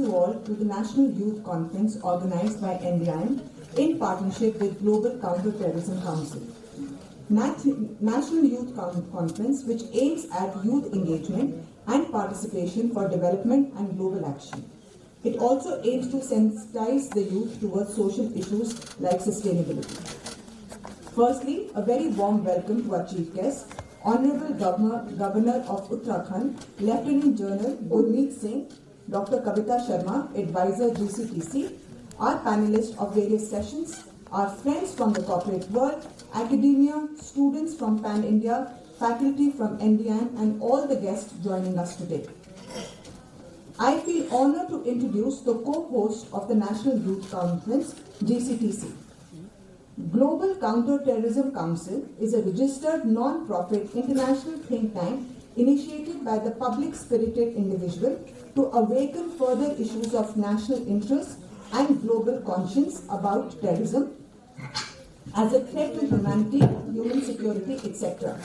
you all to the National Youth Conference organized by NDIM in partnership with Global Counter-Terrorism Council. National Youth Conference, which aims at youth engagement and participation for development and global action. It also aims to sensitize the youth towards social issues like sustainability. Firstly, a very warm welcome to our chief guest, Honorable Governor of Uttarakhand, Lieutenant General Gurmeet Singh, Dr. Kavita Sharma, Advisor GCTC, our panelists of various sessions, our friends from the corporate world, academia, students from Pan India, faculty from NDIM, and all the guests joining us today. I feel honored to introduce the co-host of the National Youth Conference, GCTC. Global Counter-Terrorism Council is a registered non-profit international think tank initiated by the public-spirited individual to awaken further issues of national interest and global conscience about terrorism as a threat to humanity, human security, etc.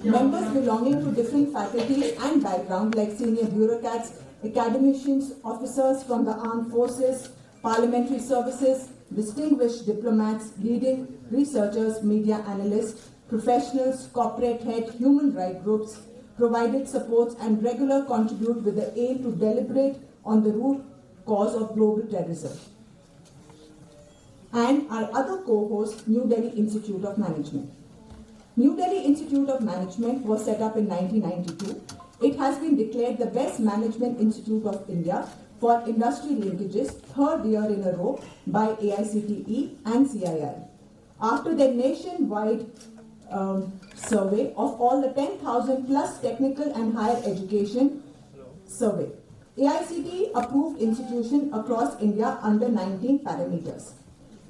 Members belonging to different faculties and backgrounds like senior bureaucrats, academicians, officers from the armed forces, parliamentary services, distinguished diplomats, leading researchers, media analysts, professionals, corporate heads, human rights groups, provided supports and regular contribute with the aim to deliberate on the root cause of global terrorism. And our other co-host, New Delhi Institute of Management. New Delhi Institute of Management was set up in 1992. It has been declared the best management institute of India for industry linkages, third year in a row by AICTE and CII. After their nationwide survey of all the 10,000 plus technical and higher education survey, AICTE approved institution across India under 19 parameters.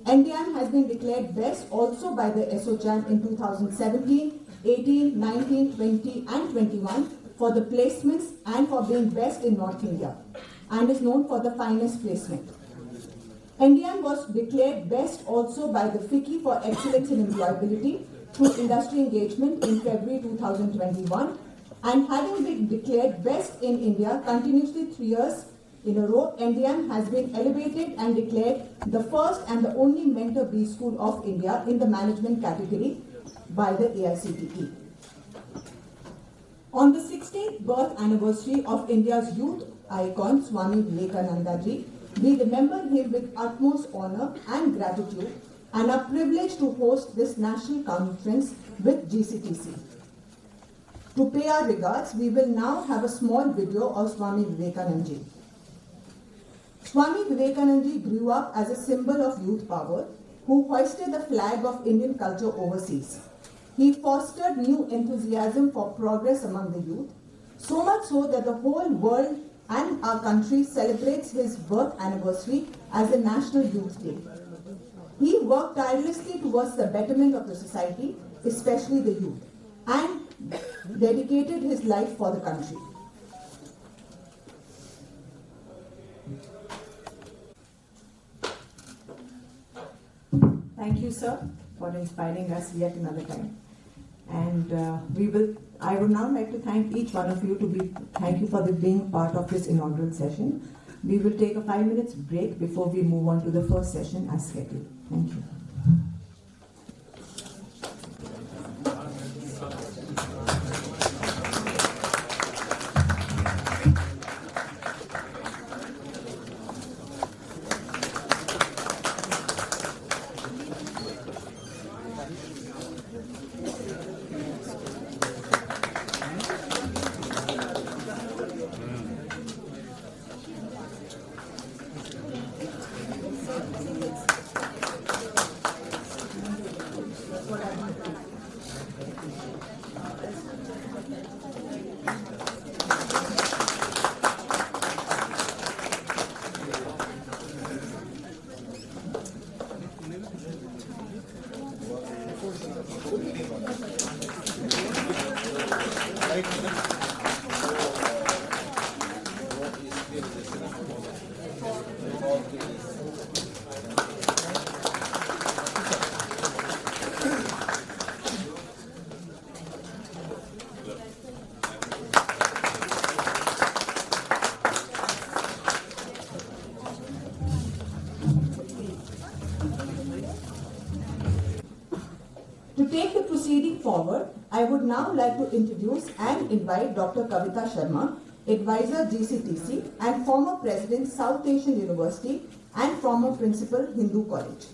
NDIM has been declared best also by the SOCHAM in 2017, 18, 19, 20 and 21 for the placements and for being best in North India, and is known for the finest placement. NDIM was declared best also by the FICCI for excellence in employability through industry engagement in February 2021, and having been declared best in India continuously 3 years in a row, NDIM has been elevated and declared the first and the only Mentor B School of India in the management category by the AICTE. On the 16th birth anniversary of India's youth icon, Swami Vivekananda ji, we remember him with utmost honor and gratitude and are privileged to host this national conference with GCTC. To pay our regards, we will now have a small video of Swami Vivekananda ji. Swami Vivekananda ji grew up as a symbol of youth power who hoisted the flag of Indian culture overseas. He fostered new enthusiasm for progress among the youth, so much so that the whole world and our country celebrates his birth anniversary as a National Youth Day. He worked tirelessly towards the betterment of the society, especially the youth, and dedicated his life for the country. Thank you, sir, for inspiring us yet another time. And I would now like to thank each one of you thank you for being part of this inaugural session. We will take a 5 minutes break before we move on to the first session as scheduled. Thank you. would now like to introduce and invite Dr. Kavita Sharma, Advisor GCTC and former President South Asian University and former Principal Hindu College.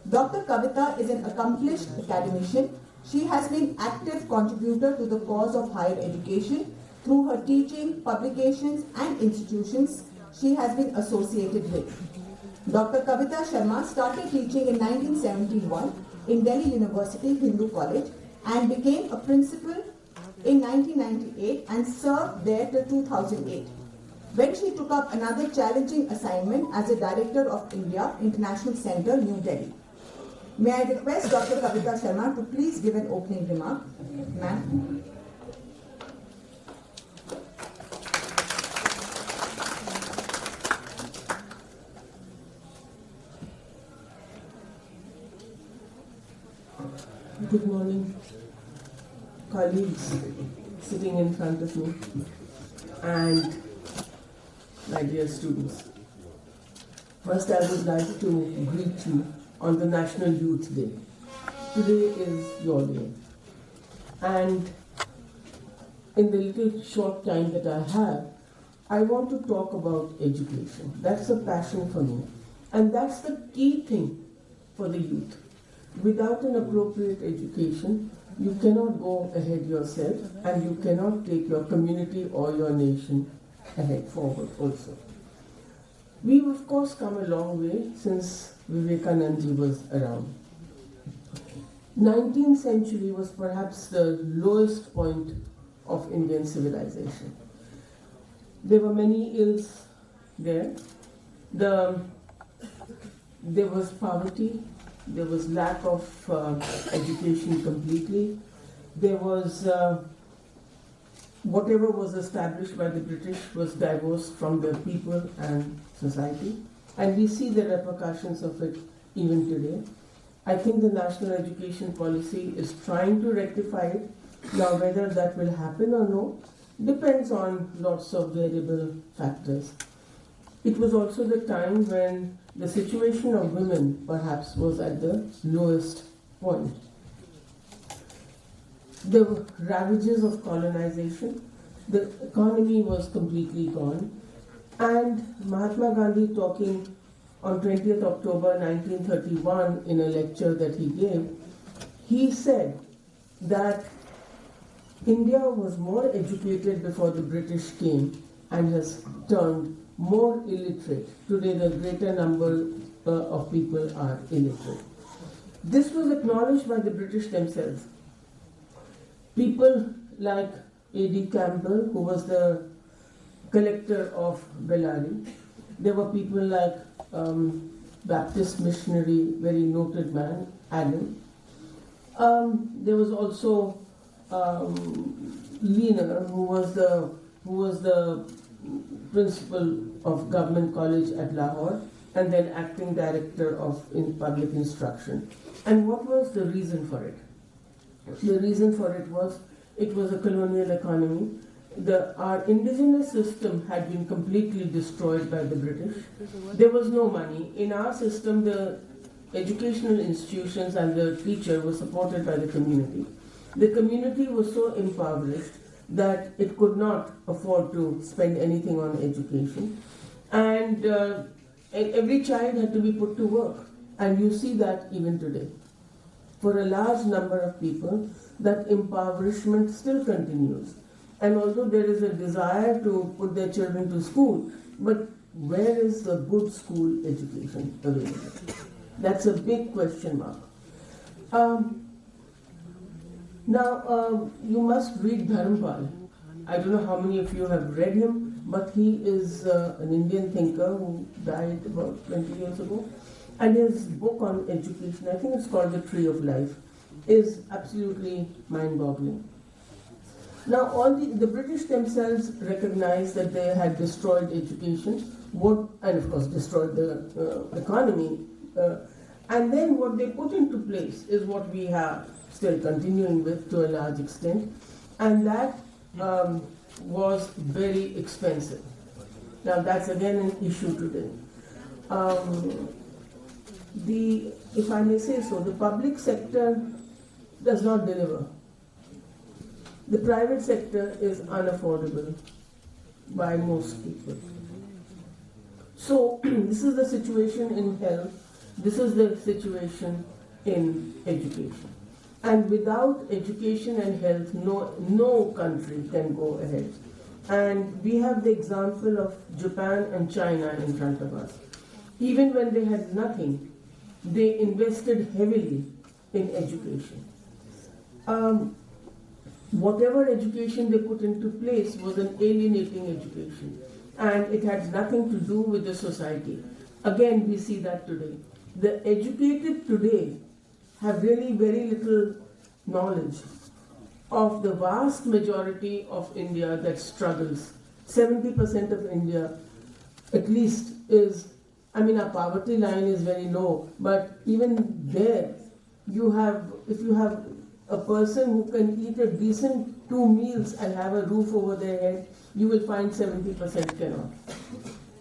Dr. Kavita is an accomplished academician. She has been active contributor to the cause of higher education through her teaching, publications and institutions she has been associated with. Dr. Kavita Sharma started teaching in 1971 in Delhi University Hindu College and became a principal in 1998 and served there till 2008, when she took up another challenging assignment as a Director of India International Centre, New Delhi. May I request Dr. Kavita Sharma to please give an opening remark. Ma'am. Good morning, colleagues sitting in front of me and my dear students. First, I would like to greet you on the National Youth Day. Today is your day. And in the little short time that I have, I want to talk about education. That's a passion for me. And that's the key thing for the youth. Without an appropriate education, you cannot go ahead yourself and you cannot take your community or your nation ahead forward also. We've of course come a long way since Vivekananda was around. 19th century was perhaps the lowest point of Indian civilization. There were many ills there. There was poverty. There was lack of education completely. There was whatever was established by the British was divorced from the people and society. And we see the repercussions of it even today. I think the national education policy is trying to rectify it. Now, whether that will happen or no depends on lots of variable factors. It was also the time when the situation of women perhaps was at the lowest point. There were ravages of colonization, the economy was completely gone, and Mahatma Gandhi, talking on 20th October 1931 in a lecture that he gave, he said that India was more educated before the British came and has turned more illiterate. Today, the greater number of people are illiterate. This was acknowledged by the British themselves. People like A.D. Campbell, who was the collector of Bellary. There were people like Baptist missionary, very noted man, Adam. There was also Leaner, who was the principal of Government College at Lahore and then acting director of public instruction. And what was the reason for it? The reason for it was a colonial economy. Our indigenous system had been completely destroyed by the British. There was no money. In our system, the educational institutions and the teacher were supported by the community. The community was so impoverished that it could not afford to spend anything on education. And every child had to be put to work. And you see that even today. For a large number of people, that impoverishment still continues. And although there is a desire to put their children to school, but where is the good school education available? That's a big question mark. Now, you must read Dharampal. I don't know how many of you have read him, but he is an Indian thinker who died about 20 years ago. And his book on education, I think it's called The Tree of Life, is absolutely mind-boggling. Now, the British themselves recognized that they had destroyed education, and of course destroyed the economy. And then what they put into place is what we have still continuing with to a large extent, and that was very expensive. Now, that's again an issue today. If I may say so, the public sector does not deliver. The private sector is unaffordable by most people. So this is the situation in health, this is the situation in education. And without education and health, no country can go ahead. And we have the example of Japan and China in front of us. Even when they had nothing, they invested heavily in education. Whatever education they put into place was an alienating education, and it had nothing to do with the society. Again, we see that today. The educated today have really very little knowledge of the vast majority of India that struggles. 70% of India, at least, is, our poverty line is very low, but even there, if you have a person who can eat a decent 2 meals and have a roof over their head, you will find 70% cannot.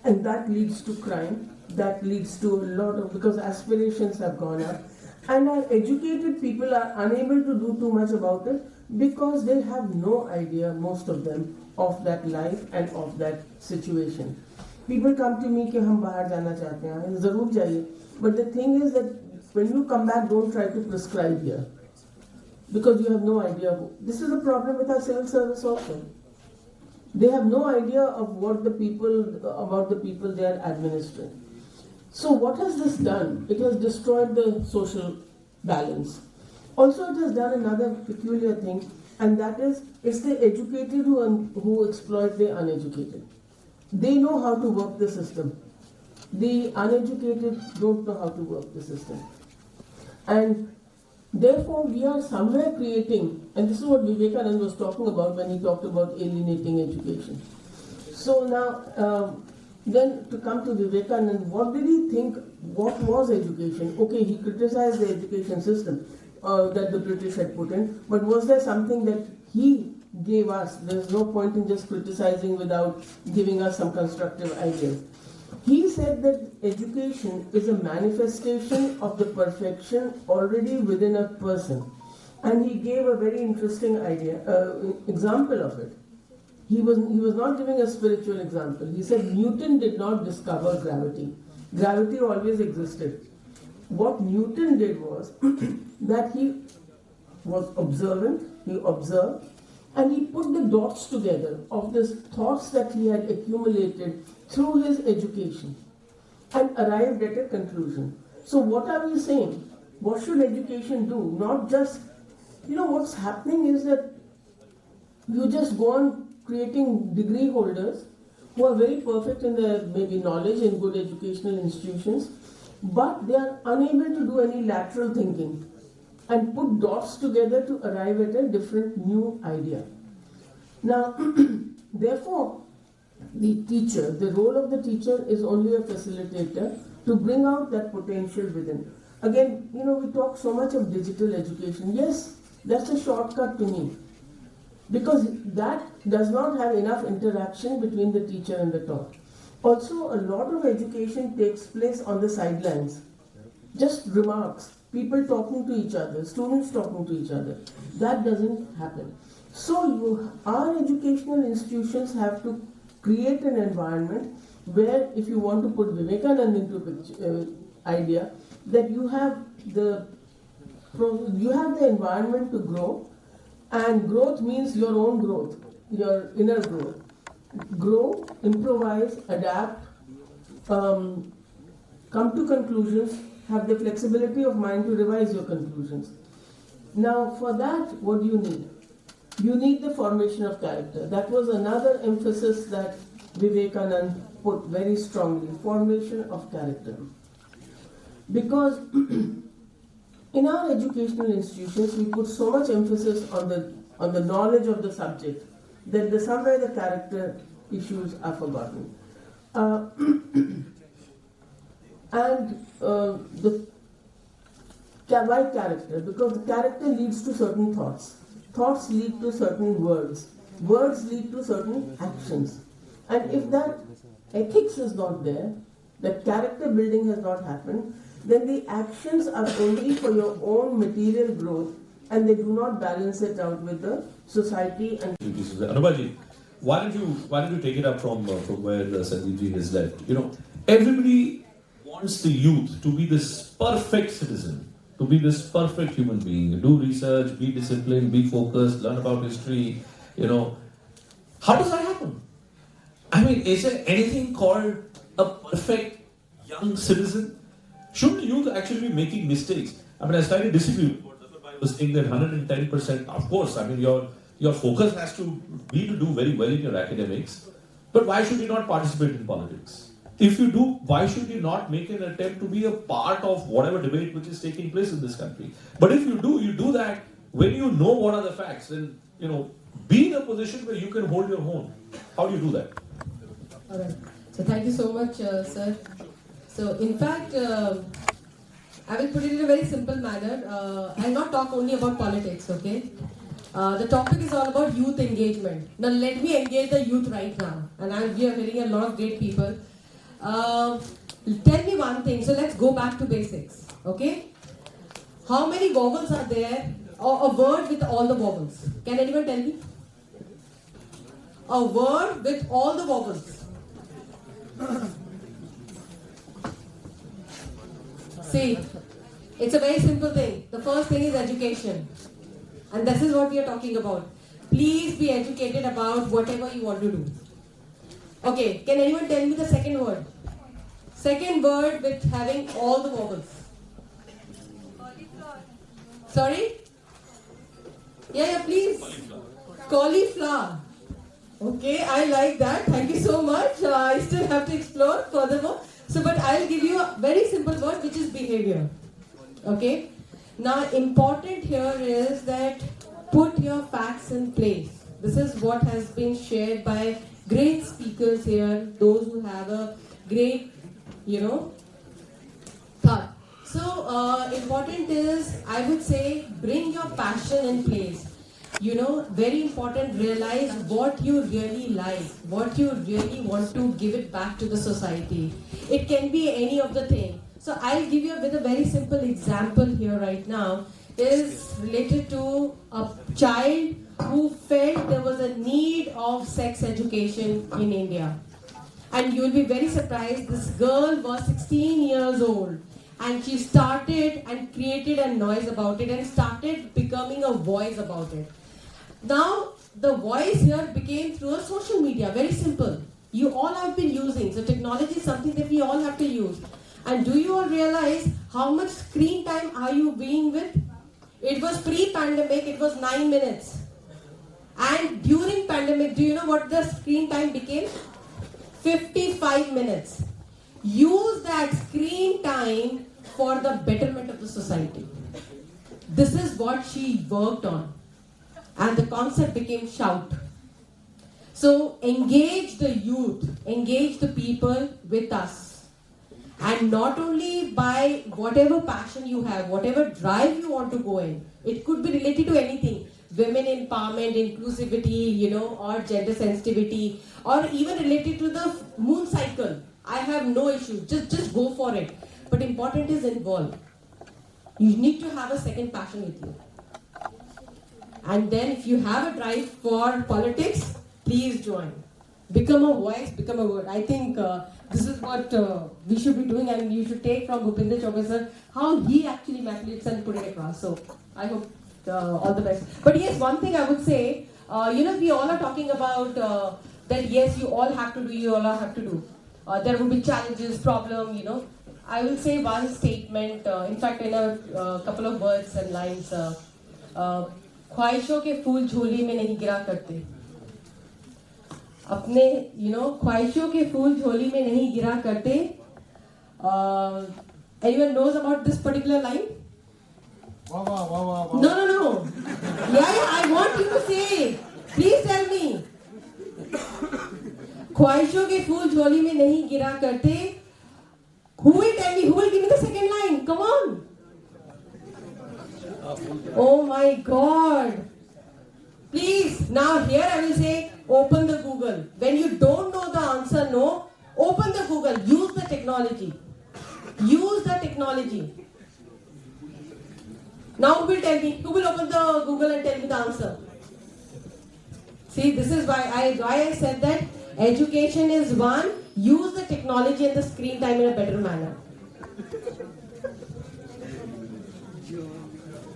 And that leads to crime, that leads to a lot of, because aspirations have gone up. And our educated people are unable to do too much about it because they have no idea, most of them, of that life and of that situation. People come to me कि हम बाहर जाना चाहते हैं, ज़रूर जाइए. But the thing is that when you come back, don't try to prescribe here, because you have no idea. This is the problem with our civil service also. They have no idea of about the people they are administering. So what has this done? It has destroyed the social balance. Also, it has done another peculiar thing, and that is, it's the educated who exploit the uneducated. They know how to work the system. The uneducated don't know how to work the system. And therefore, we are somewhere creating, and this is what Vivekananda was talking about when he talked about alienating education. So now, then to come to Vivekananda, what did he think, what was education? Okay, he criticized the education system that the British had put in, but was there something that he gave us? There's no point in just criticizing without giving us some constructive ideas. He said that education is a manifestation of the perfection already within a person. And he gave a very interesting example of it. He was not giving a spiritual example. He said Newton did not discover gravity. Gravity always existed. What Newton did was that he was observant, he observed, and he put the dots together of the thoughts that he had accumulated through his education and arrived at a conclusion. So what are we saying? What should education do? Not just, what's happening is that you just go on creating degree holders who are very perfect in their maybe knowledge in good educational institutions, but they are unable to do any lateral thinking and put dots together to arrive at a different new idea. Now, therefore, the role of the teacher is only a facilitator to bring out that potential within. Again, we talk so much of digital education. Yes, that's a shortcut to me, because that does not have enough interaction between the teacher and the taught. Also, a lot of education takes place on the sidelines. Just remarks, people talking to each other, students talking to each other. That doesn't happen. So our educational institutions have to create an environment where, if you want to put Vivekananda into a idea, that you have the environment to grow, and growth means your own growth, your inner growth. Grow, improvise, adapt, come to conclusions, have the flexibility of mind to revise your conclusions. Now, for that, what do you need? You need the formation of character. That was another emphasis that Vivekananda put very strongly, formation of character. Because in our educational institutions, we put so much emphasis on the knowledge of the subject that somewhere the character issues are forgotten. Why character? Because the character leads to certain thoughts. Thoughts lead to certain words. Words lead to certain actions. And if that ethics is not there, that character building has not happened, then the actions are only for your own material growth and they do not balance it out with the society and. Anubaji, why don't you take it up from where Sanjeevji has left? Everybody wants the youth to be this perfect citizen, to be this perfect human being, do research, be disciplined, be focused, learn about history. How does that happen? I mean, is there anything called a perfect young citizen? Shouldn't youth actually be making mistakes? I mean, I slightly disagree with what Zafar was saying that 110%, of course, I mean, your focus has to be to do very well in your academics. But why should you not participate in politics? If you do, why should you not make an attempt to be a part of whatever debate which is taking place in this country? But if you do that when you know what are the facts, then, be in a position where you can hold your own. How do you do that? All right. So thank you so much, sir. So in fact, I will put it in a very simple manner. I'll not talk only about politics, okay? The topic is all about youth engagement. Now let me engage the youth right now. And we are hearing a lot of great people. Tell me one thing. So let's go back to basics, okay? How many vowels are there? Or a word with all the vowels? Can anyone tell me? A word with all the vowels. See, it's a very simple thing. The first thing is education. And this is what we are talking about. Please be educated about whatever you want to do. Okay, can anyone tell me the second word? Second word with having all the vowels. Cauliflower. Sorry? Yeah, please. Cauliflower. Okay, I like that. Thank you so much. I still have to explore furthermore. But I'll give you a very simple word, which is behavior. Okay? Now, important here is that put your facts in place. This is what has been shared by great speakers here, those who have a great, thought. So, important is, I would say, bring your passion in place. Very important, realize what you really like, what you really want to give it back to the society. It can be any of the thing. So I'll give you with a very simple example here right now is related to a child who felt there was a need of sex education in India. And you'll be very surprised, this girl was 16 years old and she started and created a noise about it and started becoming a voice about it. Now, the voice here became through a social media, very simple. You all have been using, so technology is something that we all have to use. And do you all realize how much screen time are you being with? It was pre-pandemic, it was 9 minutes. And during pandemic, do you know what the screen time became? 55 minutes. Use that screen time for the betterment of the society. This is what she worked on. And the concept became shout. So engage the youth, engage the people with us. And not only by whatever passion you have, whatever drive you want to go in. It could be related to anything. Women empowerment, inclusivity, or gender sensitivity, or even related to the moon cycle. I have no issue. Just go for it. But important is involved. You need to have a second passion with you. And then if you have a drive for politics, please join. Become a voice, become a word. I think this is what we should be doing, and you should take from Bhupinder Chaubey sir how he actually manipulates and put it across. So I hope all the best. But yes, one thing I would say, we all are talking about that yes, you all have to do, you all have to do. There will be challenges, problem, I will say one statement, in fact in a couple of words and lines. ख्वाहिशों के फूल झोली में नहीं गिरा करते अपने ख्वाहिशों के फूल झोली में नहीं गिरा करते anyone knows about this particular line? No. Yeah, I want you to say. Please tell me. ख्वाहिशों के फूल झोली में नहीं गिरा करते. Who will tell me? Who will give me the second line? Come on. Oh my God. Please, now here I will say, open the Google. When you don't know the answer, no, open the Google. Use the technology. Use the technology. Now who will tell me? Who will open the Google and tell me the answer? See, this is why I said that education is one. Use the technology and the screen time in a better manner.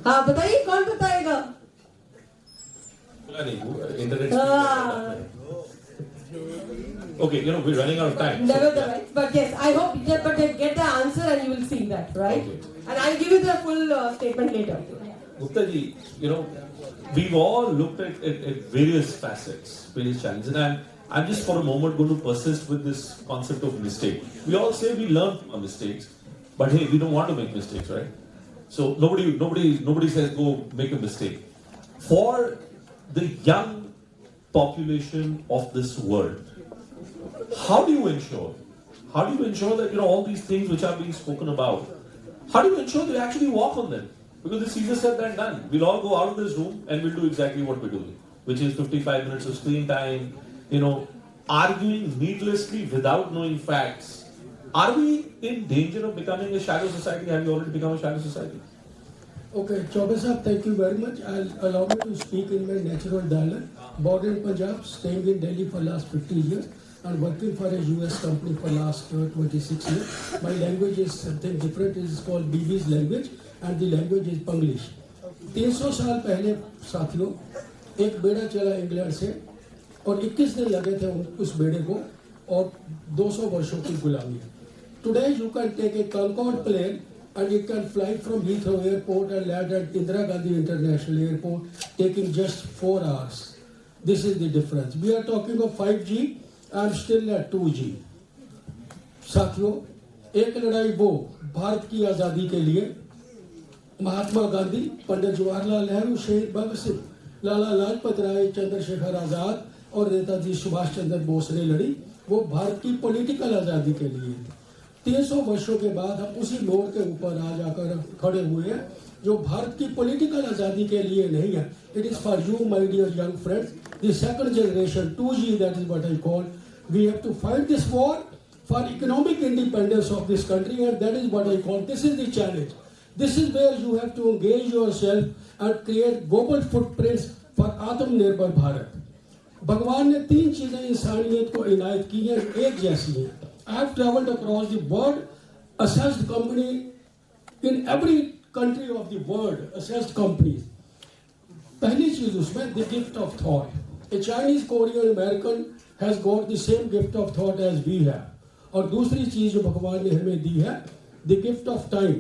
हाँ बताइए कौन बताएगा? Internet. Okay, we're running out of time. Nevertheless, but yes, I hope but get the answer and you will see that, right? Okay. And I'll give you the full statement later. Gupta ji, we've all looked at various facets, various challenges, and I'm just for a moment going to persist with this concept of mistake. We all say we learn from our mistakes, but hey, we don't want to make mistakes, right? So nobody says go make a mistake. For the young population of this world, how do you ensure that all these things which are being spoken about, how do you ensure they actually walk on them? Because it's easier said than done. We'll all go out of this room and we'll do exactly what we're doing, which is 55 minutes of screen time, arguing needlessly without knowing facts. Are we in danger of becoming a shadow society? Have we already become a shadow society? Okay, Chaubey sahab, thank you very much. I'll allow me to speak in my natural dialect. Born in Punjab, staying in Delhi for last 50 years and working for a US company for last 26 years. My language is something different. It is called BB's language and the language is Panglish. 300 साल पहले साथियों एक बेड़ा चला England से और 21 दिन लगे थे उस बेड़े को और 200 वर्षों की गुलामी. Today you can take a Concorde plane and it can fly from Heathrow Airport and land at Indira Gandhi International Airport, taking just 4 hours. This is the difference. We are talking of 5G. I'm still at 2G. साथियों, एक लड़ाई वो भारत की आज़ादी के लिए महात्मा गांधी, पंडित जवाहरलाल नेहरू, शहीद भगत सिंह, लाला लाजपत राय, चंद्रशेखर आज़ाद और नेताजी सुभाष चंद्र बोस ने लड़ी. वो भारत की पॉलिटिकल आज़ादी के लिए. 300 वर्षों के बाद हम उसी मोड़ के ऊपर आज आकर खड़े हुए हैं जो भारत की पॉलिटिकल आज़ादी के लिए नहीं है. It is for you my dear young friends, the second generation 2G, that is what I call. We have to fight this war for economic independence of this country, and that is what I call, this is the challenge. This is where you have to engage yourself and create global footprints for Atmanirbhar Bharat. भगवान ने 3 चीजें इंसानियत को इनायत की हैं, एक जैसी हैं. I have traveled across the world, assessed company in every country of the world, assessed companies. पहली चीज उसमें the gift of thought. A Chinese, Korean, American has got the same gift of thought as we have. और दूसरी चीज जो भगवान ने हमें दी है द गिफ्ट ऑफ टाइम.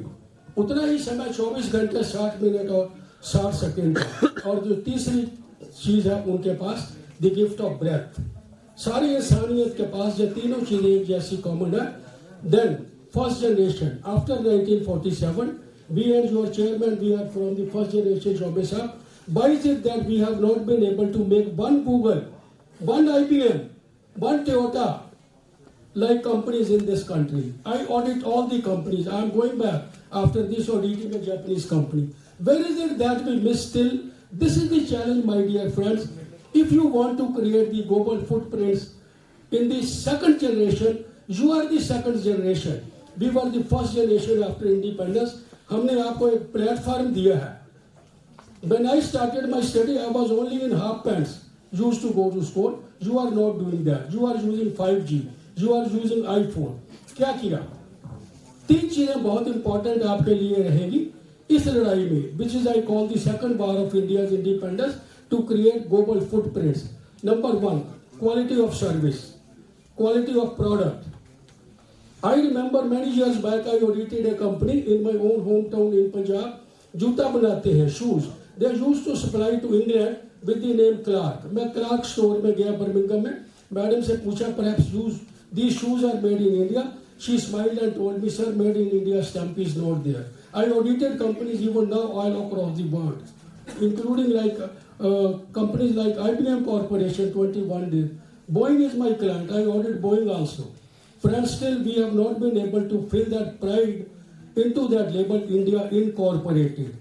उतना ही समय 24 घंटे 60 मिनट और 60 सेकेंड. और जो तीसरी चीज है उनके पास द गिफ्ट ऑफ ब्रेथ. सारी इंसानियत के पास ये तीनों चीजें एक जैसी कॉमन है. Then first generation after 1947, we and your chairman, we are from the first generation. Choubey साहब, why is it that we have not been able to make one Google, one IBM, one Toyota like companies in this country? I audit all the companies. I am going back after this auditing a Japanese company. Where is it that we miss still? This is the challenge, my dear friends. If you want to create the global footprints in the second generation, you are the second generation. We were the first generation after independence. हमने आपको एक platform दिया है. When I started my study, I was only in half pants. Used to go to school. You are not doing that. You are using 5G. You are using iPhone. क्या किया? 3 चीजें बहुत important आपके लिए रहेगी इस लड़ाई में, which is I call the second bar of India's independence, to create global footprints. Number 1, quality of service, quality of product. I remember many years back I audited a company in my own hometown in Punjab. जूता बनाते हैं, shoes. They used to supply to England with the name Clark. मैं Clark store में गया Birmingham में. Madam से पूछा, perhaps these shoes are made in India. She smiled and told me, sir, made in India stamp is not there. I audited companies even now all across the world, including like companies like IBM Corporation, 21 days. Boeing is my client. I audit Boeing also. Friends, still we have not been able to fill that pride into that label India Incorporated.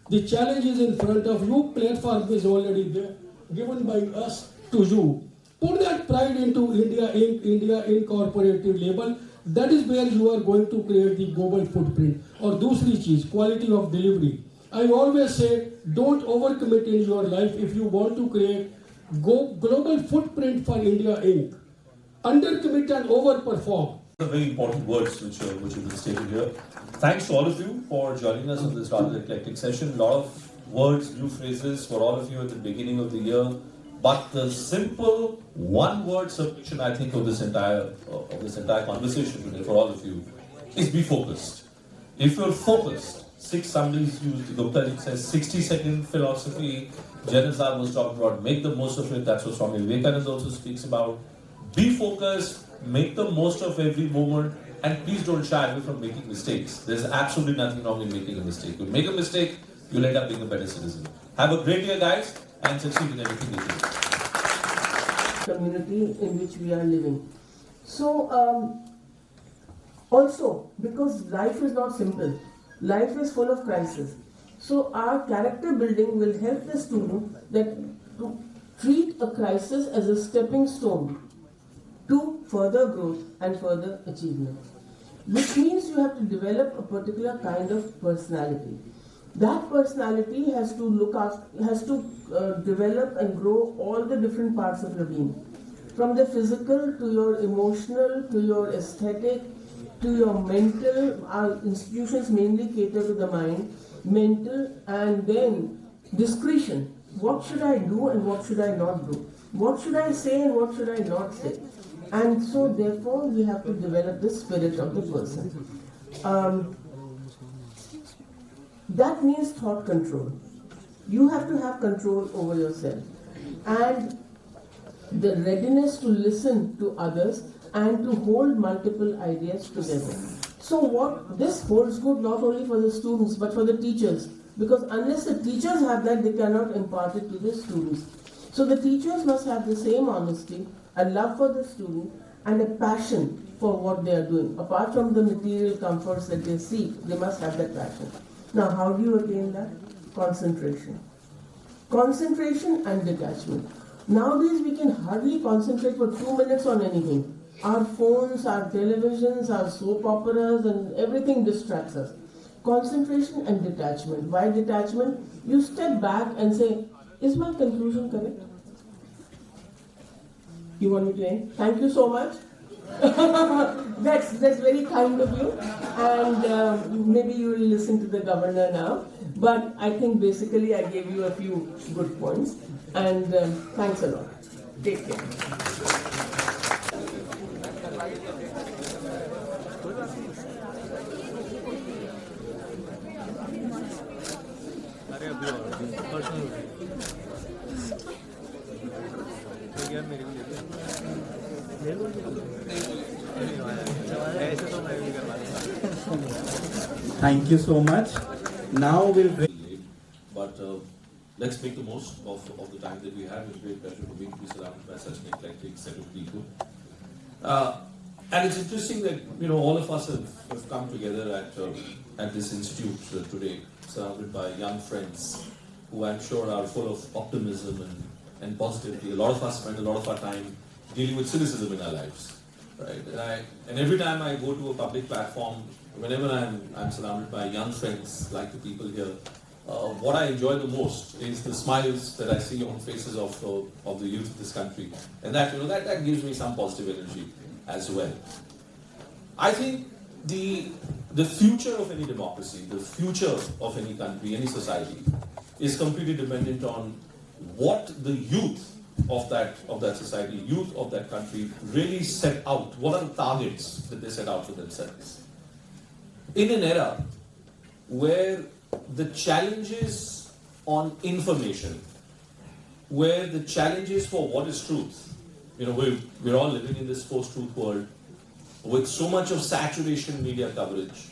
The challenge is in front of you. Platform is already there, given by us to you. Put that pride into India Inc., India Incorporated label. That is where you are going to create the global footprint. और दूसरी चीज, quality of delivery. I always say, don't overcommit in your life if you want to create global footprint for India Inc. Undercommit and overperform. Very important words which have been stated here. Thanks to all of you for joining us on this rather eclectic session. A lot of words, new phrases for all of you at the beginning of the year. But the simple one-word submission, I think, of this entire conversation today for all of you is be focused. If you're focused, somebody's used, Gupta says 60-second philosophy. Janazar was talking about make the most of it. That's what Swami Vivekananda also speaks about. Be focused, make the most of every moment, and please don't shy away from making mistakes. There's absolutely nothing wrong in making a mistake. You make a mistake, you'll end up being a better citizen. Have a great year, guys, and succeed in everything you do. Community in which we are living. So, also, because life is not simple, life is full of crises. So, our character building will help the student to treat a crisis as a stepping stone to further growth and further achievement. Which means you have to develop a particular kind of personality. That personality has to develop and grow all the different parts of your being. From the physical to your emotional to your aesthetic to your mental. Our institutions mainly cater to the mind, mental, and then discretion. What should I do and what should I not do? What should I say and what should I not say? And so therefore we have to develop the spirit of the person. That means thought control. You have to have control over yourself and the readiness to listen to others and to hold multiple ideas together. So what this holds good not only for the students but for the teachers, because unless the teachers have that, they cannot impart it to the students. So the teachers must have the same honesty, a love for the student, and a passion for what they are doing. Apart from the material comforts that they seek, they must have that passion. Now, how do you attain that? Concentration. Concentration and detachment. Nowadays, we can hardly concentrate for 2 minutes on anything. Our phones, our televisions, our soap operas, and everything distracts us. Concentration and detachment. Why detachment? You step back and say, is my conclusion correct? You want me to end? Thank you so much. That's very kind of you, and maybe you will listen to the governor now, but I think basically I gave you a few good points, and thanks a lot. Take care. Thank you so much. Now we'll bring. But let's make the most of the time that we have. It's a great pleasure for me to be surrounded by such an eclectic set of people. And it's interesting that all of us have come together at this institute today, surrounded by young friends who I'm sure are full of optimism and positivity. A lot of us spend a lot of our time dealing with cynicism in our lives, right? And every time I go to a public platform, whenever I'm surrounded by young friends like the people here, what I enjoy the most is the smiles that I see on faces of the youth of this country, and that gives me some positive energy as well. I think the future of any democracy, the future of any country, any society, is completely dependent on what the youth of that society, youth of that country really set out. What are the targets that they set out for themselves? In an era where the challenges on information, where the challenges for what is truth, we're all living in this post-truth world with so much of saturation media coverage,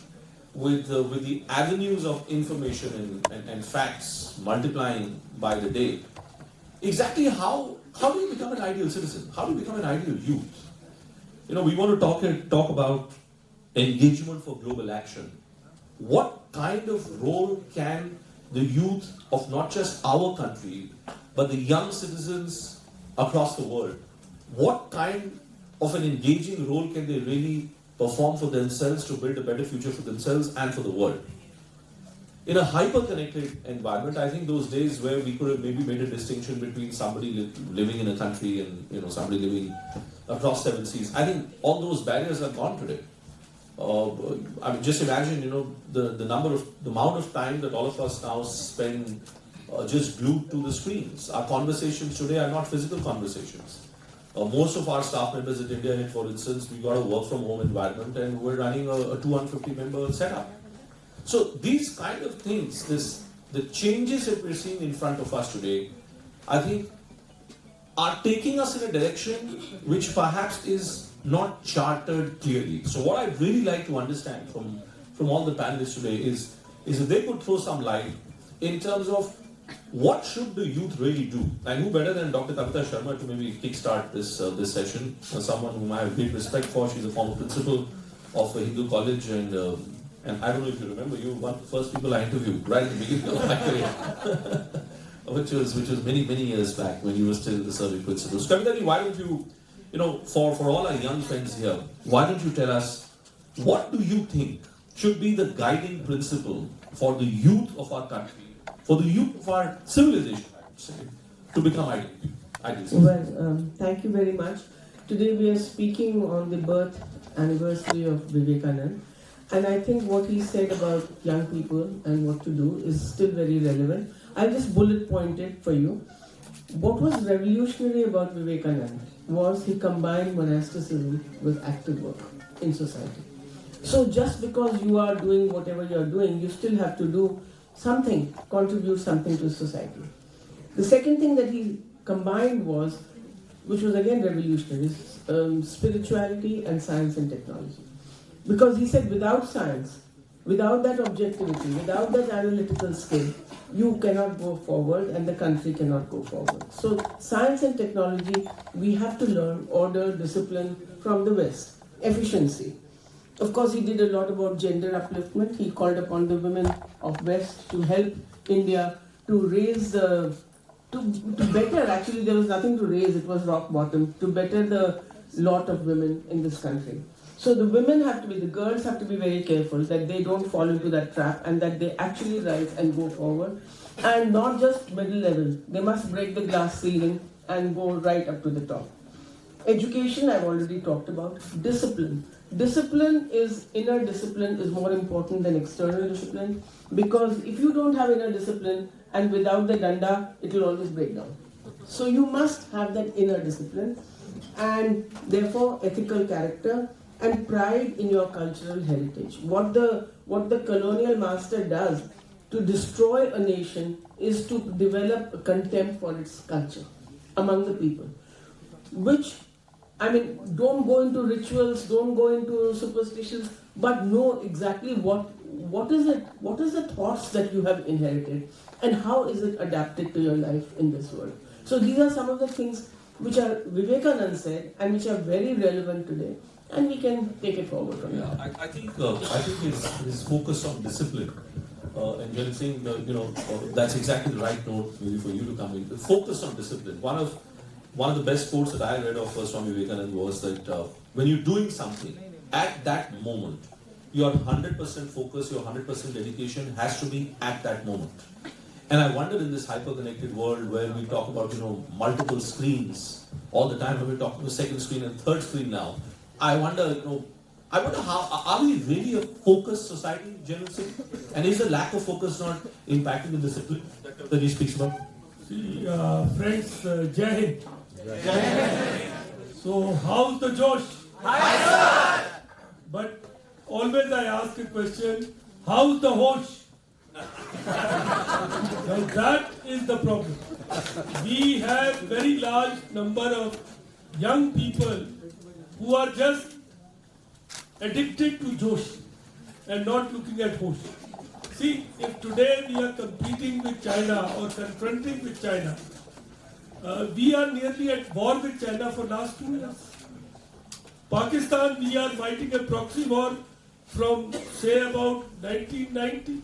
with the avenues of information and facts multiplying by the day. Exactly how do you become an ideal citizen? How do you become an ideal youth? We want to talk about engagement for global action. What kind of role can the youth of not just our country, but the young citizens across the world, what kind of an engaging role can they really perform for themselves to build a better future for themselves and for the world? in a hyper-connected environment, I think those days where we could have maybe made a distinction between somebody living in a country and somebody living across 7 seas, I think all those barriers are gone today. I mean, just imagine, the amount of time that all of us now spend just glued to the screens. Our conversations today are not physical conversations. Most of our staff members at NDIM, for instance, we got a work from home environment and we're running a 250 member setup. So these kind of things, the changes that we're seeing in front of us today, I think are taking us in a direction which perhaps is not chartered clearly. So what I'd really like to understand from all the panelists today is if they could throw some light in terms of what should the youth really do? And who better than Dr. Kavita Sharma to maybe kickstart this session? Someone whom I have great respect for. She's a former principal of a Hindu college, and I don't know if you remember, you were one of the first people I interviewed right at the beginning of my career, which was many years back when you were still the serving principal. So Kavita, why don't you, for all our young friends here, why don't you tell us what do you think should be the guiding principle for the youth of our country? For the youth of our civilization, I would say, to become ideal. Well, thank you very much. Today we are speaking on the birth anniversary of Vivekananda, and I think what he said about young people and what to do is still very relevant. I'll just bullet point it for you. What was revolutionary about Vivekananda was he combined monasticism with active work in society. So just because you are doing whatever you are doing, you still have to do something, contribute something to society. The second thing that he combined was, which was again revolutionary, spirituality and science and technology. Because he said without science, without that objectivity, without that analytical skill, you cannot go forward and the country cannot go forward. So science and technology, we have to learn order, discipline from the West, efficiency. Of course, he did a lot about gender upliftment. He called upon the women of West to help India to raise to better, actually there was nothing to raise, it was rock bottom, to better the lot of women in this country. So the women have to be, the girls have to be very careful that they don't fall into that trap and that they actually rise and go forward. And not just middle level, they must break the glass ceiling and go right up to the top. Education, I've already talked about. Discipline. Inner discipline is more important than external discipline, because if you don't have inner discipline and without the danda, it will always break down. So you must have that inner discipline and therefore ethical character and pride in your cultural heritage. What the colonial master does to destroy a nation is to develop a contempt for its culture among the people, which, don't go into rituals, don't go into superstitions, but know exactly what is the thoughts that you have inherited and how is it adapted to your life in this world. So these are some of the things which are Vivekananda said and which are very relevant today, and we can take it forward from there. I think his focus on discipline, and you're saying that's exactly the right note maybe for you to come in. The focus on discipline. One of the best quotes that I read of Swami Vivekananda was that when you're doing something, at that moment, your 100% focus, your 100% dedication has to be at that moment. And I wonder in this hyper-connected world where we talk about multiple screens all the time, when we're talking about second screen and third screen now, I wonder how are we really a focused society, generally? And is the lack of focus not impacting the discipline that he speaks about? See, friends, Jai Hind. So, how's the Josh? But always I ask a question, how's the Hosh? Now that is the problem. We have very large number of young people who are just addicted to Josh and not looking at Hosh. See, if today we are competing with China or confronting with China, we are nearly at war with China for last 2 years. Pakistan, we are fighting a proxy war from say about 1990.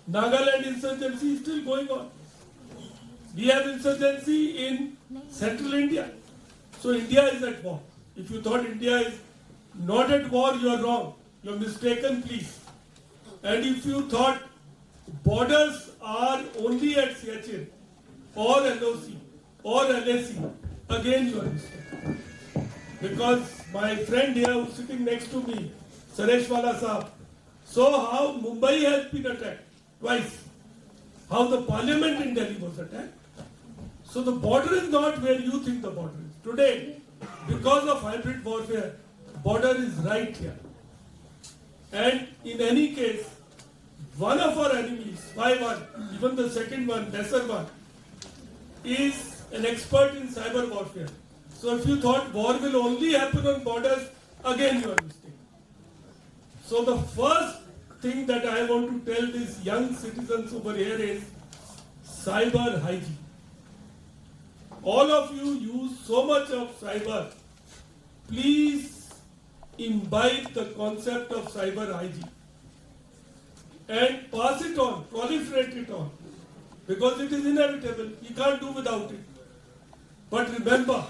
Nagaland insurgency is still going on. We have insurgency in central India. So India is at war. If you thought India is not at war, you are wrong. You are mistaken, please. And if you thought borders are only at Siachen or LOC or LAC, again you are mistaken. Because my friend here who's sitting next to me, Sareshwala Saab, saw how Mumbai has been attacked twice, how the parliament in Delhi was attacked. So the border is not where you think the border is. Today, because of hybrid warfare, border is right here. And in any case, one of our enemies, Y1, even the second one, lesser one, is an expert in cyber warfare. So if you thought war will only happen on borders, again you are mistaken. So the first thing that I want to tell these young citizens over here is cyber hygiene. All of you use so much of cyber. Please imbibe the concept of cyber hygiene and pass it on, proliferate it on, because it is inevitable. We can't do without it. But remember,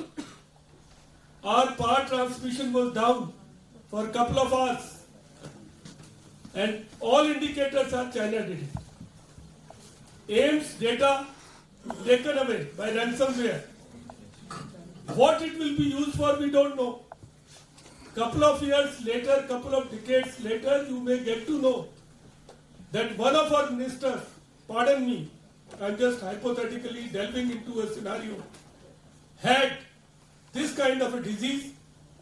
our power transmission was down for a couple of hours, and all indicators are China did it. AIM's data taken away by ransomware. What it will be used for, we don't know. Couple of years later, couple of decades later, you may get to know that one of our ministers, pardon me, I'm just hypothetically delving into a scenario, had this kind of a disease,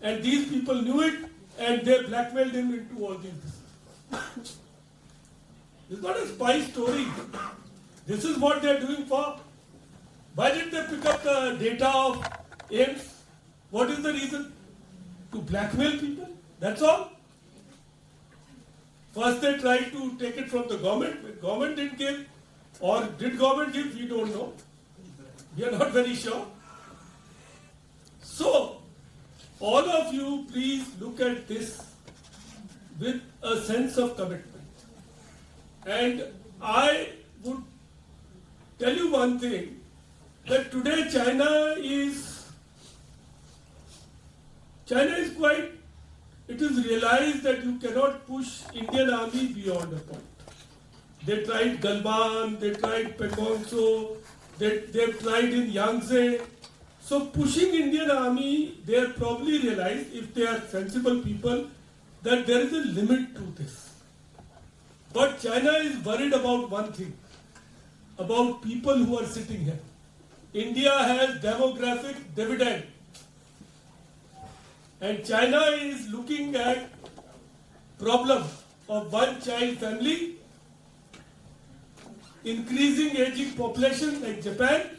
and these people knew it, and they blackmailed him into all these diseases. It's not a spy story. This is what they're doing for. Why did they pick up the data of AIMS? What is the reason? To blackmail people? That's all. First they tried to take it from the government. The government didn't give, or did government give? We don't know. We are not very sure. So, all of you, please look at this with a sense of commitment. And I would tell you one thing, that today China is quite, it is realized that you cannot push Indian army beyond a point. They tried Galwan, they tried Pangong Tso, they've tried in Yangtze. So pushing Indian army, they have probably realized, if they are sensible people, that there is a limit to this. But China is worried about one thing, about people who are sitting here. India has demographic dividend. And China is looking at problem of one-child family, increasing aging population like Japan,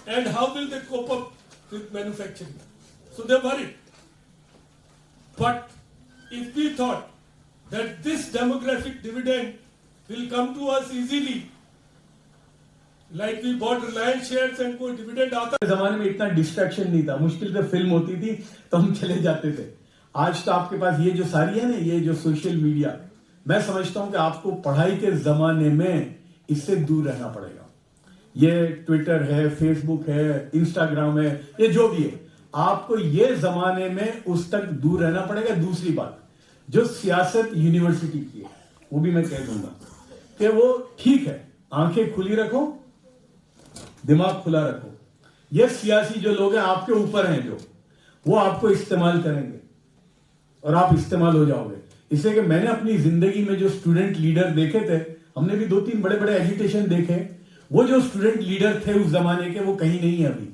and how will they cope up with manufacturing. So they're worried. But if we thought that this demographic dividend will come to us easily, like we bought Reliance shares and कोई dividend आता, जमाने में इतना distraction नहीं था, मुश्किल से film होती थी तो हम चले जाते थे. आज तो आपके पास ये जो सारी है ना, ये जो सोशल मीडिया, मैं समझता हूं कि आपको पढ़ाई के जमाने में इससे दूर रहना पड़ेगा. ये ट्विटर है, फेसबुक है, इंस्टाग्राम है, ये जो भी है, आपको ये जमाने में उस तक दूर रहना पड़ेगा. दूसरी बात, जो सियासत यूनिवर्सिटी की है, वो भी मैं कह दूंगा कि वो ठीक है, आंखें खुली रखो, दिमाग खुला रखो. ये सियासी जो लोग हैं आपके ऊपर हैं, जो वो आपको इस्तेमाल करेंगे और आप इस्तेमाल हो जाओगे. इसलिए कि मैंने अपनी जिंदगी में जो स्टूडेंट लीडर देखे थे, हमने भी 2-3 बड़े बड़े एजुटेशन देखे, वो जो स्टूडेंट लीडर थे उस जमाने के, वो कहीं नहीं है अभी.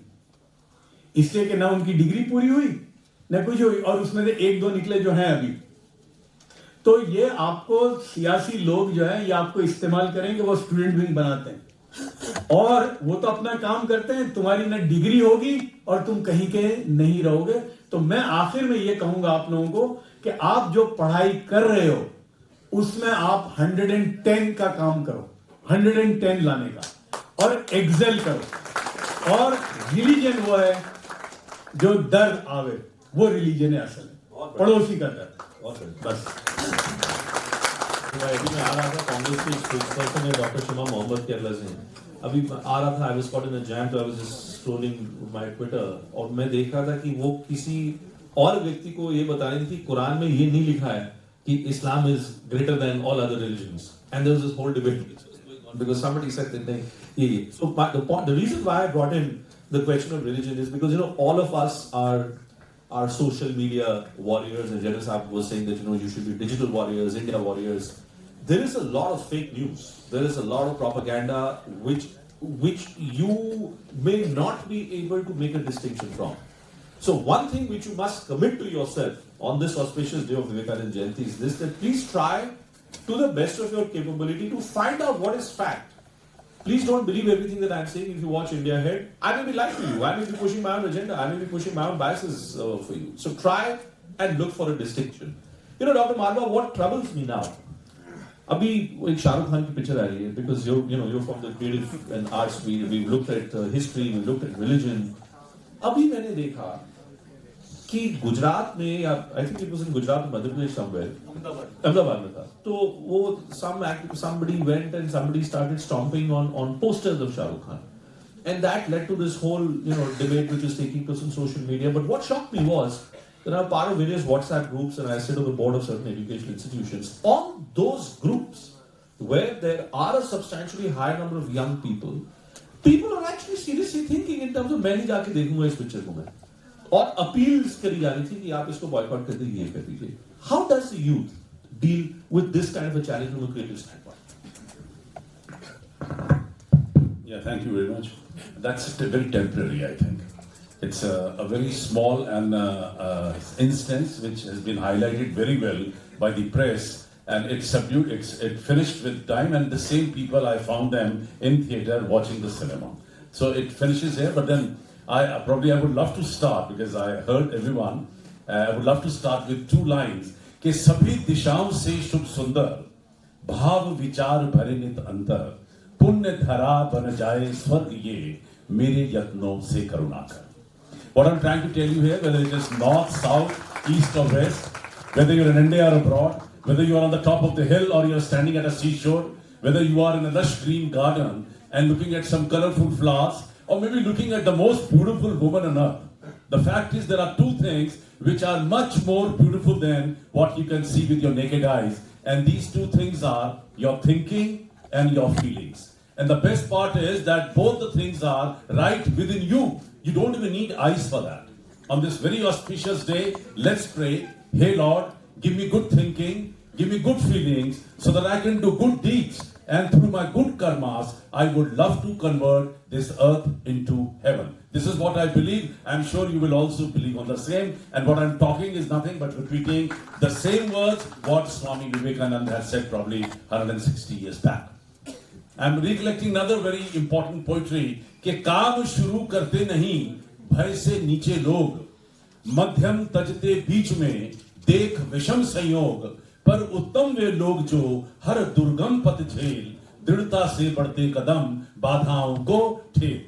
इसलिए कि ना उनकी डिग्री पूरी हुई, ना कुछ हुई, और उसमें से 1-2 निकले जो हैं अभी. तो ये आपको सियासी लोग जो है, ये आपको इस्तेमाल करेंगे. वो स्टूडेंट विंग बनाते हैं और वो तो अपना काम करते हैं. तुम्हारी ना डिग्री होगी और तुम कहीं के नहीं रहोगे. तो मैं आखिर में ये कहूंगा आप लोगों को कि आप जो पढ़ाई कर रहे हो उसमें आप 110 का काम करो, 110 लाने का, और एक्सेल करो. और रिलीजन वो है जो दर्द आवे, वो रिलीजन है असल में, पड़ोसी का दर्द. बस अभी मैं आ रहा था, कांग्रेस की स्पोक्सपर्सन है डॉक्टर शुमा मोहम्मद केरला से. अभी आ रहा था, I was caught in a jam, तो I was just scrolling my Twitter, और मैं देख रहा था कि वो किसी और व्यक्ति को ये बता रही थी, कुरान में ये नहीं लिखा है कि Islam is greater than all other religions. And there was this whole debate which was going on because somebody said that so the reason why I brought in the question of religion is because all of us are social media warriors, and Janice was saying that you should be digital warriors, India warriors. There is a lot of fake news. There is a lot of propaganda which you may not be able to make a distinction from. So one thing which you must commit to yourself on this auspicious day of Vivekananda Jayanti is this, that please try to the best of your capability to find out what is fact. Please don't believe everything that I'm saying. If you watch India Ahead, I may be lying to you. I may be pushing my own agenda. I may be pushing my own biases for you. So try and look for a distinction. Dr. Marwa, what troubles me now? Abhi ek Shah Rukh Khan ki picture aa rahi hai because you're from the creative and arts. We've looked at history, we've looked at religion. Abhi मैंने देखा कि गुजरात में या I think it was in Gujarat, Madhya Pradesh somewhere. Ahmedabad में था. तो वो somebody went and somebody started stomping on posters of Shah Rukh Khan, and that led to this whole debate which is taking place on social media. But what shocked me was that I'm part of various WhatsApp groups and I sit on the board of certain educational institutions. On those groups where there are a substantially high number of young people are actually seriously thinking in terms of मैं नहीं जाके देखूंगा इस picture को मैं, और appeals करी जा रही थी कि आप इसको बॉयकॉट कर दीजिए, कर दीजिए. How does the youth deal with this kind of a challenge from a creative standpoint? Yeah, thank you very much. That's very temporary, I think. It's a very small and instance which has been highlighted very well by the press, and it finished with time, and the same people, I found them in theatre watching the cinema. So it finishes here, but then I would love to start, because I heard everyone, I would love to start with two lines. कि सभी दिशाओं से शुभ सुंदर भाव विचार भरे नित अंतर पुण्य धरा बन जाए स्वर्ग ये मेरे यत्नों से Karunakar. What I'm trying to tell you here, whether it is north, south, east or west, whether you're in India or abroad, whether you are on the top of the hill or you're standing at a seashore, whether you are in a lush green garden and looking at some colorful flowers, or maybe looking at the most beautiful woman on earth, the fact is there are two things which are much more beautiful than what you can see with your naked eyes. And these two things are your thinking and your feelings. And the best part is that both the things are right within you. You don't even need eyes for that. On this very auspicious day, let's pray. Hey Lord, give me good thinking, give me good feelings, so that I can do good deeds. And through my good karmas, I would love to convert this earth into heaven. This is what I believe. I'm sure you will also believe on the same. And what I'm talking is nothing but repeating the same words what Swami Vivekananda has said probably 160 years back. I'm recollecting another very important poetry. कि काम शुरू करते नहीं भय से नीचे लोग मध्यम तजते बीच में देख विषम संयोग पर उत्तम वे लोग जो हर दुर्गम पथ झेल दृढ़ता से बढ़ते कदम बाधाओं को ठेल.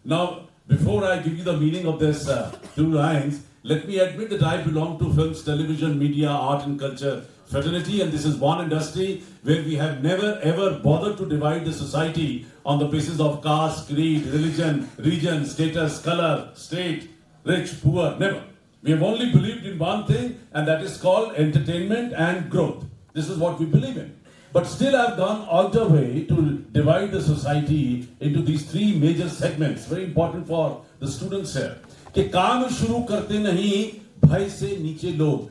Now, before I give you the meaning of this two lines, let me admit that I belong to films, television, media, art and culture fraternity, and this is one industry where we have never ever bothered to divide the society on the basis of caste, creed, religion, region, status, color, state, rich, poor, never. We have only believed in one thing, and that is called entertainment and growth. This is what we believe in. But still I have gone all the way to divide the society into these three major segments, very important for the students here. कि काम शुरू करते नहीं भय से नीचे लोग.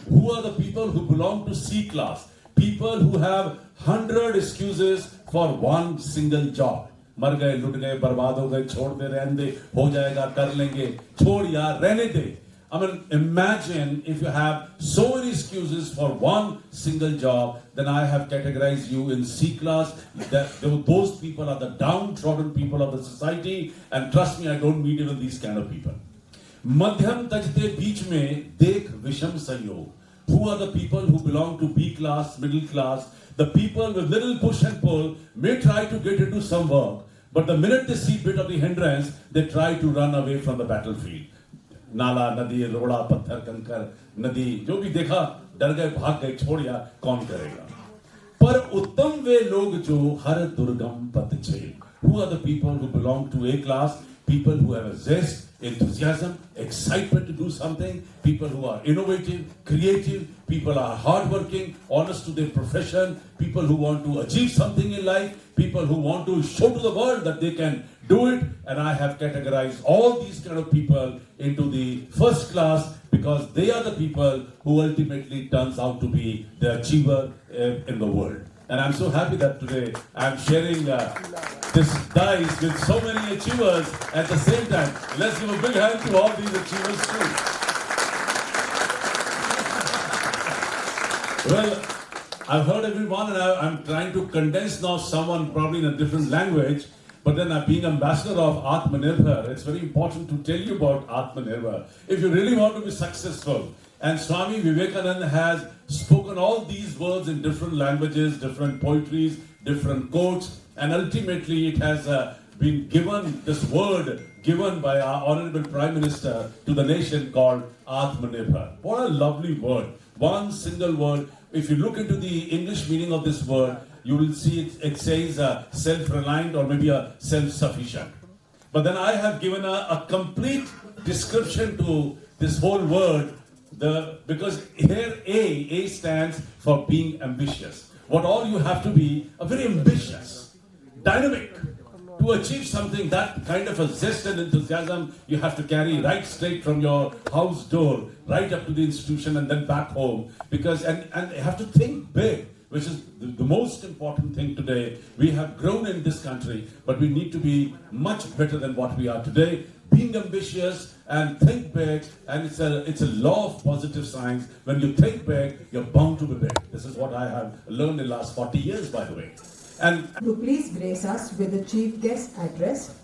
Who are the people who belong to C class? People who have 100 excuses for one single job. मर गए, लुट गए, बर्बाद हो गए, छोड़ दे, रहने दे, हो जाएगा, कर लेंगे, छोड़ यार, रहने दे. I mean, imagine if you have so many excuses for one single job, then I have categorized you in C class. Those people are the downtrodden people of the society, and trust me, I don't meet even these kind of people. मध्यम तजते बीच में देख विषम संयोग. Who are the people who belong to B class, middle class? The people with little push and pull may try to get into some work, but the minute they see a bit of the hindrance, they try to run away from the battlefield. नाला, नदी, रोड़ा, पत्थर, कंकर, नदी, जो भी देखा डर गए, भाग गए, छोड़ या कौन करेगा. पर उत्तम वे लोग जो हर दुर्गम पथ झेल. Who are the people who belong to A class? people who have a zest, enthusiasm, excitement to do something, people who are innovative, creative, people are hardworking, honest to their profession, people who want to achieve something in life, people who want to show to the world that they can do it. And I have categorized all these kind of people into the first class because they are the people who ultimately turns out to be the achiever in the world. And I'm so happy that today I'm sharing this dice with so many achievers at the same time. Let's give a big hand to all these achievers too. Well, I've heard everyone and I'm trying to condense now someone probably in a different language. But then being ambassador of Atmanirbhar, it's very important to tell you about Atmanirbhar. If you really want to be successful, and Swami Vivekananda has spoken all these words in different languages, different poetries, different quotes, and ultimately it has been given, this word given by our Honorable Prime Minister to the nation called Atmanirbhar. What a lovely word. One single word. If you look into the English meaning of this word, you will see it says self-reliant or maybe a self-sufficient. But then I have given a complete description to this whole word, because here A stands for being ambitious. What all you have to be, a very ambitious, dynamic, to achieve something, that kind of a zest and enthusiasm you have to carry right straight from your house door, right up to the institution and then back home. Because, and you have to think big, which is the most important thing today. We have grown in this country, but we need to be much better than what we are today. Being ambitious and think big, and it's a law of positive science. When you think big, you're bound to be big. This is what I have learned in the last 40 years, by the way. And To please grace us with the chief guest address.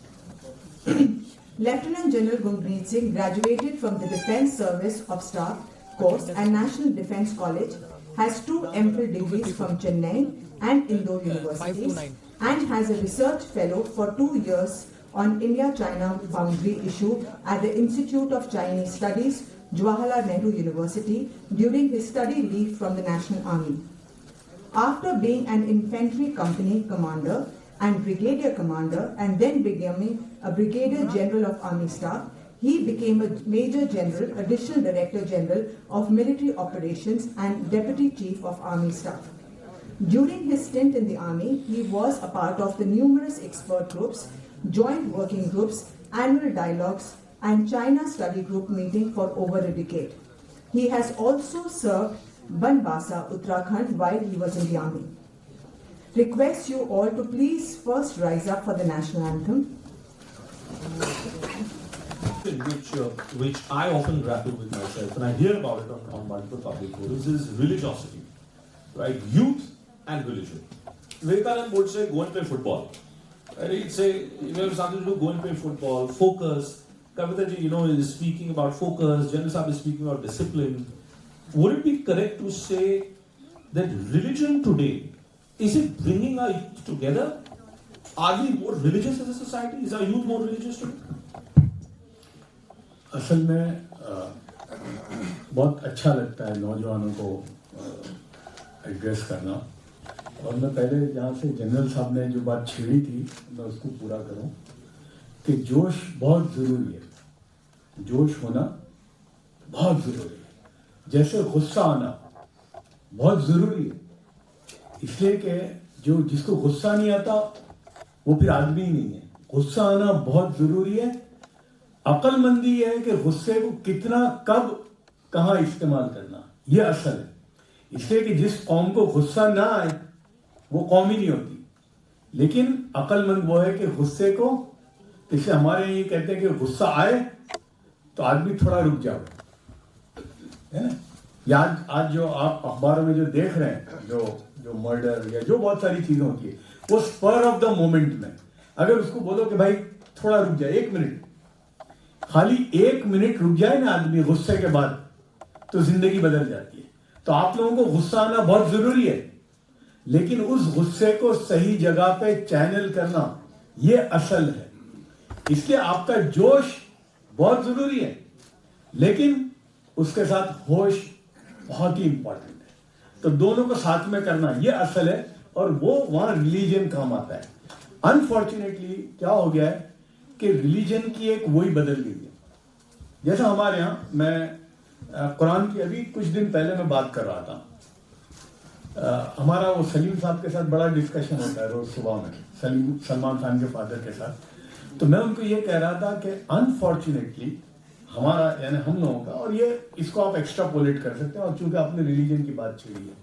Lieutenant General Gurpreet Singh graduated from the Defence Service of Staff course and National Defence College, has 2 MPhil degrees from Chennai and Indore universities, and has a research fellow for 2 years on India-China boundary issue at the Institute of Chinese Studies, Jawaharlal Nehru University, during his study leave from the National Army. After being an infantry company commander and brigadier commander and then becoming a brigadier general of Army Staff, he became a Major General, Additional Director General of Military Operations and Deputy Chief of Army Staff. During his stint in the Army, he was a part of the numerous expert groups, joint working groups, annual dialogues, and China study group meeting for over a decade. He has also served Banbasa, Uttarakhand while he was in the Army. Request you all to please first rise up for the national anthem. Which I often grapple with myself, and I hear about it on multiple public forums, is religiosity, right? Youth and religion. Vivekananda would say, go and play football. Right? He'd say, if you have something to do, go and play football, focus. Kavitaji, is speaking about focus, General Sahib is speaking about discipline. Would it be correct to say that religion today, is it bringing our youth together? Are we more religious as a society? Is our youth more religious today? असल में बहुत अच्छा लगता है नौजवानों को address करना, और मैं पहले जहाँ से जनरल साहब ने जो बात छेड़ी थी मैं उसको पूरा करूँ कि जोश बहुत ज़रूरी है, जोश होना बहुत ज़रूरी है, जैसे गुस्सा आना बहुत ज़रूरी है, इसलिए कि जिसको गुस्सा नहीं आता वो फिर आदमी ही नहीं है। गुस्सा आना बहुत ज़रूरी है। अक्लमंदी है कि गुस्से को कितना कब कहाँ इस्तेमाल करना, ये असल है। इसलिए कि जिस कौम को गुस्सा ना आए वो कौम ही नहीं होती, लेकिन अक्लमंद वो है कि गुस्से को, जैसे हमारे ये कहते हैं कि गुस्सा आए तो आदमी थोड़ा रुक जाओ, है ना। या आज जो आप अखबारों में जो देख रहे हैं, जो मर्डर या जो बहुत सारी चीजें होती है, वो स्पर ऑफ द मोमेंट में, अगर उसको बोलो कि भाई थोड़ा रुक जाए, 1 मिनट, खाली 1 मिनट रुक जाए ना आदमी गुस्से के बाद, तो जिंदगी बदल जाती है। तो आप लोगों को गुस्सा आना बहुत जरूरी है, लेकिन उस गुस्से को सही जगह पे चैनल करना ये असल है। इसलिए आपका जोश बहुत जरूरी है, लेकिन उसके साथ होश बहुत ही इंपॉर्टेंट है। तो दोनों को साथ में करना ये असल है, और वो वहां रिलीजन काम आता है। अनफॉर्चुनेटली क्या हो गया है कि रिलीजन की एक वही बदल गई है। जैसा हमारे यहाँ, मैं कुरान की अभी कुछ दिन पहले मैं बात कर रहा था, हमारा वो सलीम साहब के साथ बड़ा डिस्कशन होता है रोज सुबह में, सलमान खान के फादर के साथ। तो मैं उनको ये कह रहा था कि अनफॉर्चुनेटली हमारा, यानी हम लोगों का, और ये इसको आप एक्स्ट्रापोलेट कर सकते हैं, और चूंकि आपने रिलीजन की बात छेड़ी है,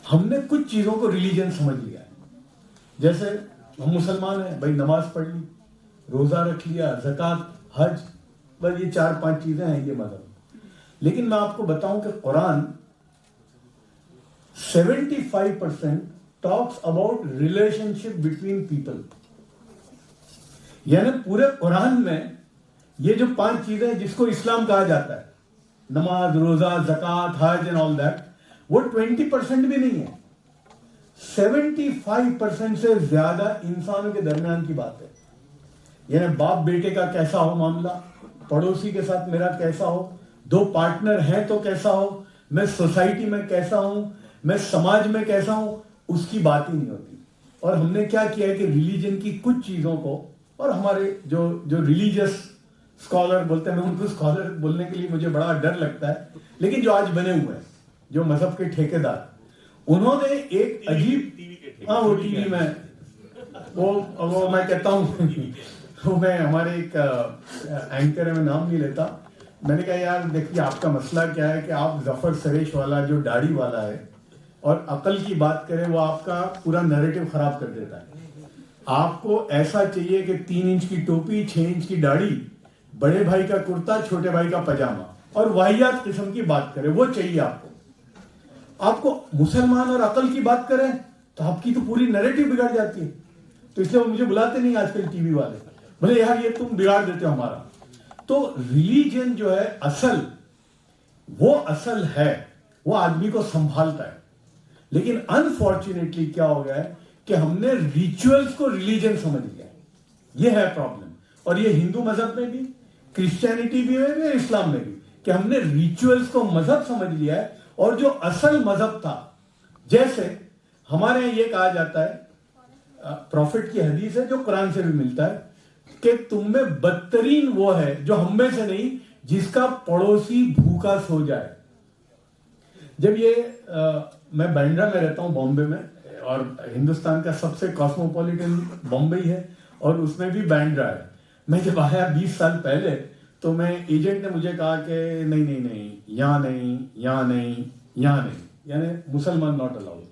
हमने कुछ चीजों को रिलीजन समझ लिया है। जैसे हम मुसलमान हैं भाई, नमाज पढ़ ली, रोजा रख लिया, ज़कात, हज, बस ये 4-5 चीजें हैं ये मजहब। लेकिन मैं आपको बताऊं कि Quran 75% talks about relationship between people. यानी पूरे कुरान में ये जो 5 चीजें हैं जिसको इस्लाम कहा जाता है, नमाज, रोजा, ज़कात, हज एंड ऑल दैट, वो 20% भी नहीं है। 75% से ज्यादा इंसानों के दरमियान की बात है। यानी बाप बेटे का कैसा हो मामला, पड़ोसी के साथ मेरा कैसा हो, 2 पार्टनर हैं तो कैसा हो, मैं सोसाइटी में कैसा हूं, मैं समाज में कैसा हूं, उसकी बात ही नहीं होती। और हमने क्या किया है कि रिलीजन की कुछ चीजों को, और हमारे जो रिलीजियस स्कॉलर बोलते हैं, मैं उनको स्कॉलर बोलने के लिए मुझे बड़ा डर लगता है, लेकिन जो आज बने हुए हैं, जो मजहब के ठेकेदार, उन्होंने एक अजीब, हाँ वो टीवी में, वो मैं कहता हूँ वो मैं हमारे एक एंकर है, मैं नाम नहीं लेता, मैंने कहा यार देखिए आपका मसला क्या है कि आप जफर सरेश वाला जो दाढ़ी वाला है और अकल की बात करें, वो आपका पूरा नैरेटिव खराब कर देता है। आपको ऐसा चाहिए कि 3 इंच की टोपी, 6 इंच की दाढ़ी, बड़े भाई का कुर्ता, छोटे भाई का पजामा, और वाहियात किस्म की बात करें, वो चाहिए आपको। आपको मुसलमान और अकल की बात करें तो आपकी तो पूरी नैरेटिव बिगड़ जाती है। तो इसलिए वो मुझे बुलाते नहीं आजकल टीवी वाले, बोले यार ये तुम बिगाड़ देते हो हमारा। तो रिलीजन जो है असल, वो असल है, वो आदमी को संभालता है। लेकिन अनफॉर्चुनेटली क्या हो गया है कि हमने रिचुअल्स को रिलीजन समझ लिया है। ये है प्रॉब्लम। और ये हिंदू मजहब में भी, क्रिश्चियनिटी भी में भी, इस्लाम में भी, कि हमने रिचुअल्स को मजहब समझ लिया है, और जो असल मजहब था, जैसे हमारे यहां ये कहा जाता है, प्रॉफिट की हदीस है जो कुरान से भी मिलता है, कि तुम में बदतरीन वो है जो हम में से नहीं, जिसका पड़ोसी भूखा सो जाए। जब ये मैं बांद्रा में रहता हूं, बॉम्बे में, और हिंदुस्तान का सबसे कॉस्मोपॉलिटन बॉम्बे है, और उसमें भी बांद्रा है। मैं जब आया 20 साल पहले, तो मैं एजेंट ने मुझे कहा कि नहीं नहीं नहीं, यहाँ नहीं, यहाँ नहीं, यहाँ नहीं, यानी मुसलमान नॉट अलाउड।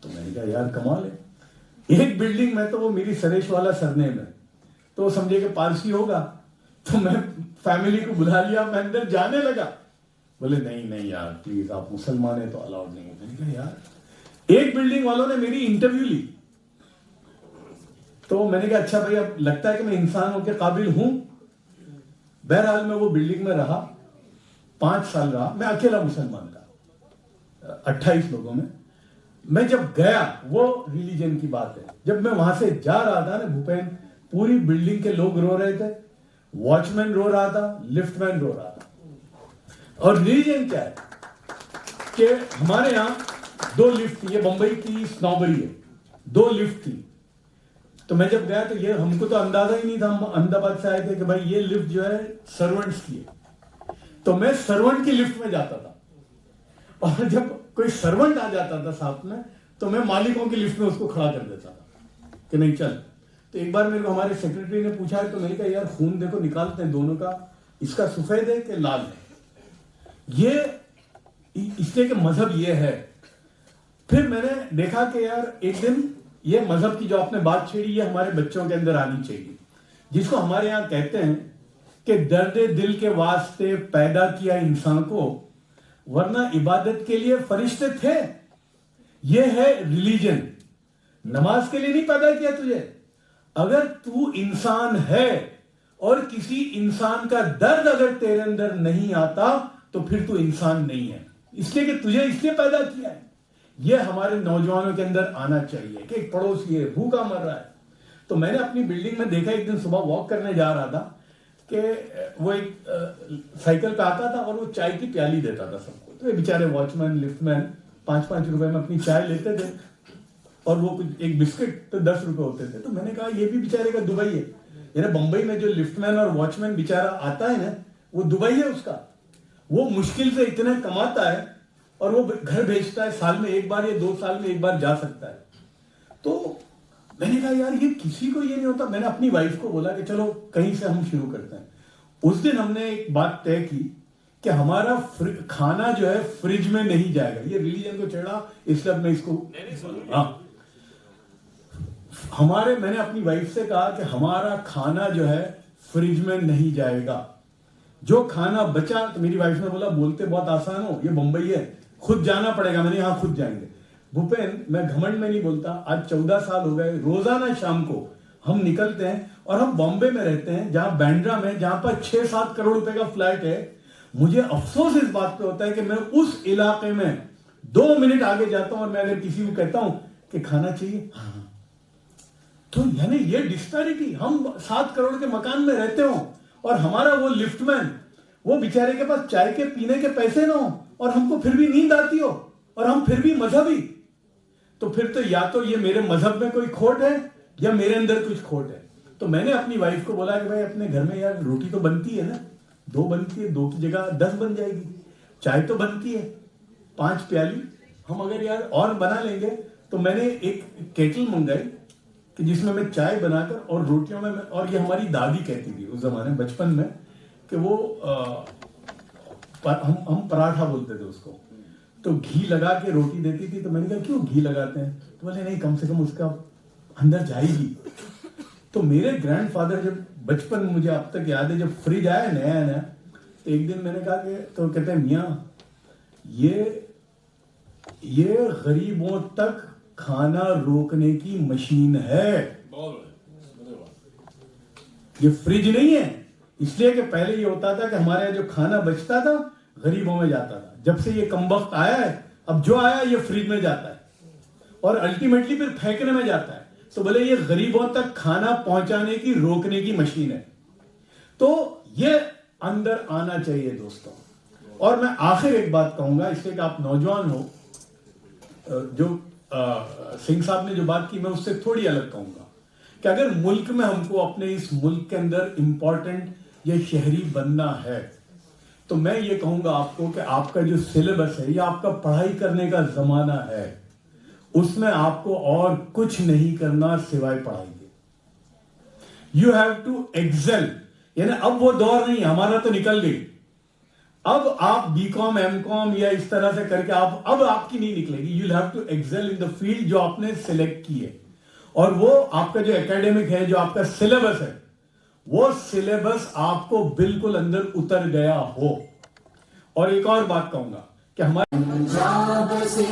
तो मैंने कहा यार कमाल है, एक बिल्डिंग में तो वो मेरी सरेश वाला सरनेम है, तो वो समझे कि पारसी होगा। तो मैं फैमिली को बुला लिया, मैं अंदर जाने लगा, बोले नहीं नहीं यार प्लीज, आप मुसलमान है तो अलाउड नहीं है। मैंने कहा यार, एक बिल्डिंग वालों ने मेरी इंटरव्यू ली, तो मैंने कहा अच्छा भाई, अब लगता है कि मैं इंसान होकर काबिल हूं। बहरहाल मैं वो बिल्डिंग में रहा, 5 साल रहा, मैं अकेला मुसलमान था 28 लोगों में। मैं जब गया, वो रिलीजन की बात है, जब मैं वहां से जा रहा था ना भूपेन, पूरी बिल्डिंग के लोग रो रहे थे, वॉचमैन रो रहा था, लिफ्टमैन रो रहा था। और रिलीजन क्या है कि हमारे यहां 2 लिफ्ट थी, ये बंबई की स्नॉबरी है, 2 लिफ्ट थी। तो मैं जब गया तो ये हमको तो अंदाजा ही नहीं था, हम अहमदाबाद से आए थे, कि भाई ये लिफ्ट जो है सर्वेंट्स की है। तो मैं सर्वेंट की लिफ्ट में जाता था, और जब कोई सर्वेंट आ जाता था साथ में, तो मैं मालिकों की लिफ्ट में उसको खड़ा कर देता था कि नहीं चल। तो एक बार मेरे को हमारे सेक्रेटरी ने पूछा, तो मैंने कहा यार खून देखो निकालते हैं दोनों का, इसका सफेद है कि लाल है, ये इसलिए कि मजहब ये है। फिर मैंने देखा कि यार एक दिन ये मजहब की जो आपने बात छेड़ी, ये हमारे बच्चों के अंदर आनी चाहिए, जिसको हमारे यहां कहते हैं कि दर्द दिल के वास्ते पैदा किया इंसान को, वरना इबादत के लिए फरिश्ते थे। ये है रिलीजन, नमाज के लिए नहीं पैदा किया तुझे। अगर तू इंसान है और किसी इंसान का दर्द अगर तेरे अंदर नहीं आता, तो फिर तू इंसान नहीं है, इसलिए कि तुझे इसलिए पैदा किया है। यह हमारे नौजवानों के अंदर आना चाहिए कि एक पड़ोसी है, भूखा मर रहा है। तो मैंने अपनी बिल्डिंग में देखा, एक दिन सुबह वॉक करने जा रहा था, कि वो एक साइकिल पे आता था और वो चाय की प्याली देता था सबको। तो ये बेचारे वॉचमैन, लिफ्टमैन 5-5 रुपए में अपनी चाय लेते थे, और वो कुछ एक बिस्किट तो 10 रुपए होते थे। तो मैंने कहा ये भी बेचारे का दुबई है, यानी बंबई में जो लिफ्टमैन और वॉचमैन बेचारा आता है ना, वो दुबई है उसका, वो मुश्किल से इतना कमाता है और वो घर भेजता है, साल में एक बार या 2 साल में एक बार जा सकता है। तो मैंने कहा यार ये किसी को ये नहीं होता। मैंने अपनी वाइफ को बोला कि चलो कहीं से हम शुरू करते हैं। उस दिन हमने एक बात तय की कि हमारा खाना जो है फ्रिज में नहीं जाएगा। ये रिलीजन को चढ़ा इसलिए मैं इसको मैंने अपनी वाइफ से कहा कि हमारा खाना जो है फ्रिज में नहीं जाएगा। जो खाना बचा, तो मेरी वाइफ ने बोला बोलते बहुत आसान हो, ये बंबई है, खुद जाना पड़ेगा। मैंने यहाँ खुद जाएंगे। भूपेन, मैं घमंड में नहीं बोलता, आज 14 साल हो गए, रोजाना शाम को हम निकलते हैं और हम बॉम्बे में रहते हैं, जहां बैंड्रा में, जहां पर 6-7 करोड़ रुपए का फ्लैट है। मुझे अफसोस इस बात पे होता है कि मैं उस इलाके में 2 मिनट आगे जाता हूं और मैं अगर किसी को कहता हूं कि खाना चाहिए, हाँ, तो यानी ये डिस्पैरिटी, हम 7 करोड़ के मकान में रहते हो और हमारा वो लिफ्टमैन, वो बेचारे के पास चाय के पीने के पैसे ना हो और हमको फिर भी नींद आती हो और हम फिर भी मजहबी। तो फिर तो या तो ये मेरे मजहब में कोई खोट है या मेरे अंदर कुछ खोट है। तो मैंने अपनी वाइफ को बोला कि भाई अपने घर में यार रोटी तो बनती है ना, 2 बनती है, 2 की जगह 10 बन जाएगी। चाय तो बनती है 5 प्याली, हम अगर यार और बना लेंगे। तो मैंने एक केटल मंगाई कि जिसमें मैं चाय बनाकर और रोटियों में, और ये हमारी दादी कहती थी उस जमाने बचपन में कि वो हम पराठा बोलते थे उसको, तो घी लगा के रोटी देती थी। तो मैंने कहा क्यों घी लगाते हैं? तो बोले नहीं, कम से कम उसका अंदर जाएगी। तो मेरे ग्रैंडफादर, जब बचपन में मुझे अब तक याद है, जब फ्रिज आया नया नया, तो एक दिन मैंने कहा कि, तो कहते हैं मियाँ ये गरीबों तक खाना रोकने की मशीन है, ये फ्रिज नहीं है। इसलिए कि पहले ये होता था कि हमारे यहाँ जो खाना बचता था गरीबों में जाता था। जब से ये कमबख्त आया है, अब जो आया ये फ्रिज में जाता है और अल्टीमेटली फिर फेंकने में जाता है। तो बोले ये गरीबों तक खाना पहुंचाने की, रोकने की मशीन है। तो ये अंदर आना चाहिए दोस्तों। और मैं आखिर एक बात कहूंगा, इसलिए कि आप नौजवान हो, जो सिंह साहब ने जो बात की मैं उससे थोड़ी अलग कहूंगा कि अगर मुल्क में हमको अपने इस मुल्क के अंदर इंपॉर्टेंट या शहरी बनना है, तो मैं ये कहूंगा आपको कि आपका जो सिलेबस है या आपका पढ़ाई करने का जमाना है, उसमें आपको और कुछ नहीं करना सिवाय पढ़ाई के। You have to excel. यानी अब वो दौर नहीं, हमारा तो निकल गई। अब आप बीकॉम, एमकॉम या इस तरह से करके अब आपकी नहीं निकलेगी। You have to excel in the field जो आपने सिलेक्ट की है। और वो आपका जो एकेडमिक है, जो आपका सिलेबस है, वो सिलेबस आपको बिल्कुल अंदर उतर गया हो। और एक और बात कहूंगा कि हमारे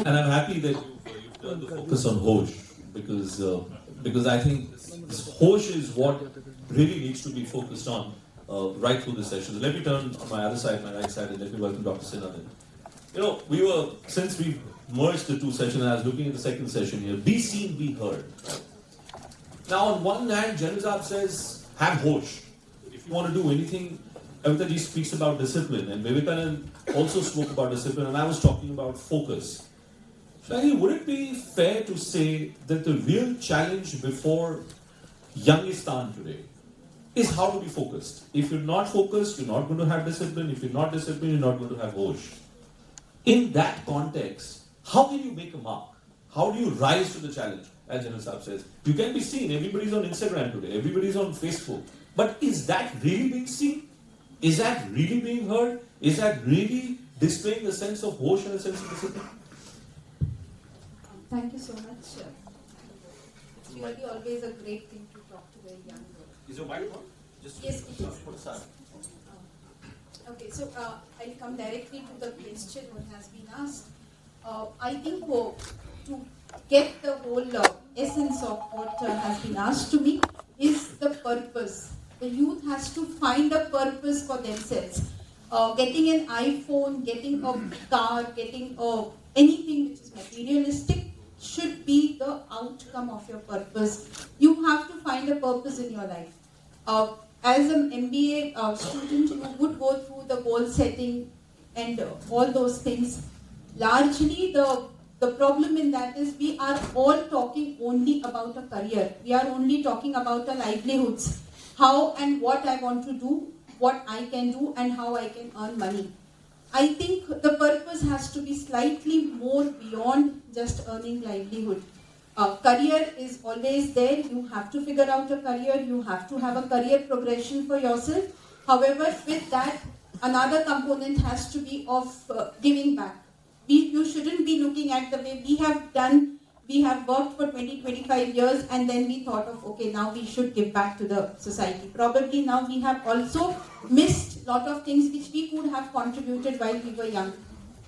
And I'm happy that you've turned the focus on Hosh because I think this Hosh is what really needs to be focused on right through this session. So let me turn on my other side, my right side, and let me welcome Dr. Sinathan. You know, since we merged the two sessions, I was looking at the second session here. Be seen, be heard. Now, on one hand, Januzab says, have Hosh. If you want to do anything, Kavitaji speaks about discipline, and Vivekanand also spoke about discipline, and I was talking about focus. Shani, would it be fair to say that the real challenge before Youngistan today is how to be focused? If you're not focused, you're not going to have discipline. If you're not disciplined, you're not going to have Hosh. In that context, how can you make a mark? How do you rise to the challenge? As General Saab says, you can be seen. Everybody's on Instagram today. Everybody's on Facebook. But is that really being seen? Is that really being heard? Is that really displaying a sense of Hosh and a sense of discipline? Thank you so much. It's really always a great thing to talk to the young girl. Is your mic on? Yes, it is. Okay, so I'll come directly to the question what has been asked. I think to get the whole essence of what has been asked to me is the purpose. The youth has to find a purpose for themselves. Getting an iPhone, getting a car, getting anything which is materialistic should be the outcome of your purpose. You have to find a purpose in your life. As an MBA student, you would go through the goal setting and all those things. Largely, the problem in that is we are all talking only about a career. We are only talking about our livelihoods. how and what I want to do, what I can do, and how I can earn money. I think the purpose has to be slightly more beyond just earning livelihood. Career is always there. You have to figure out a career. You have to have a career progression for yourself. However, with that, another component has to be of giving back. You shouldn't be looking at the way we have done. We have worked for 20-25 years and then we thought of, okay, now we should give back to the society. Probably now we have also missed a lot of things which we could have contributed while we were young.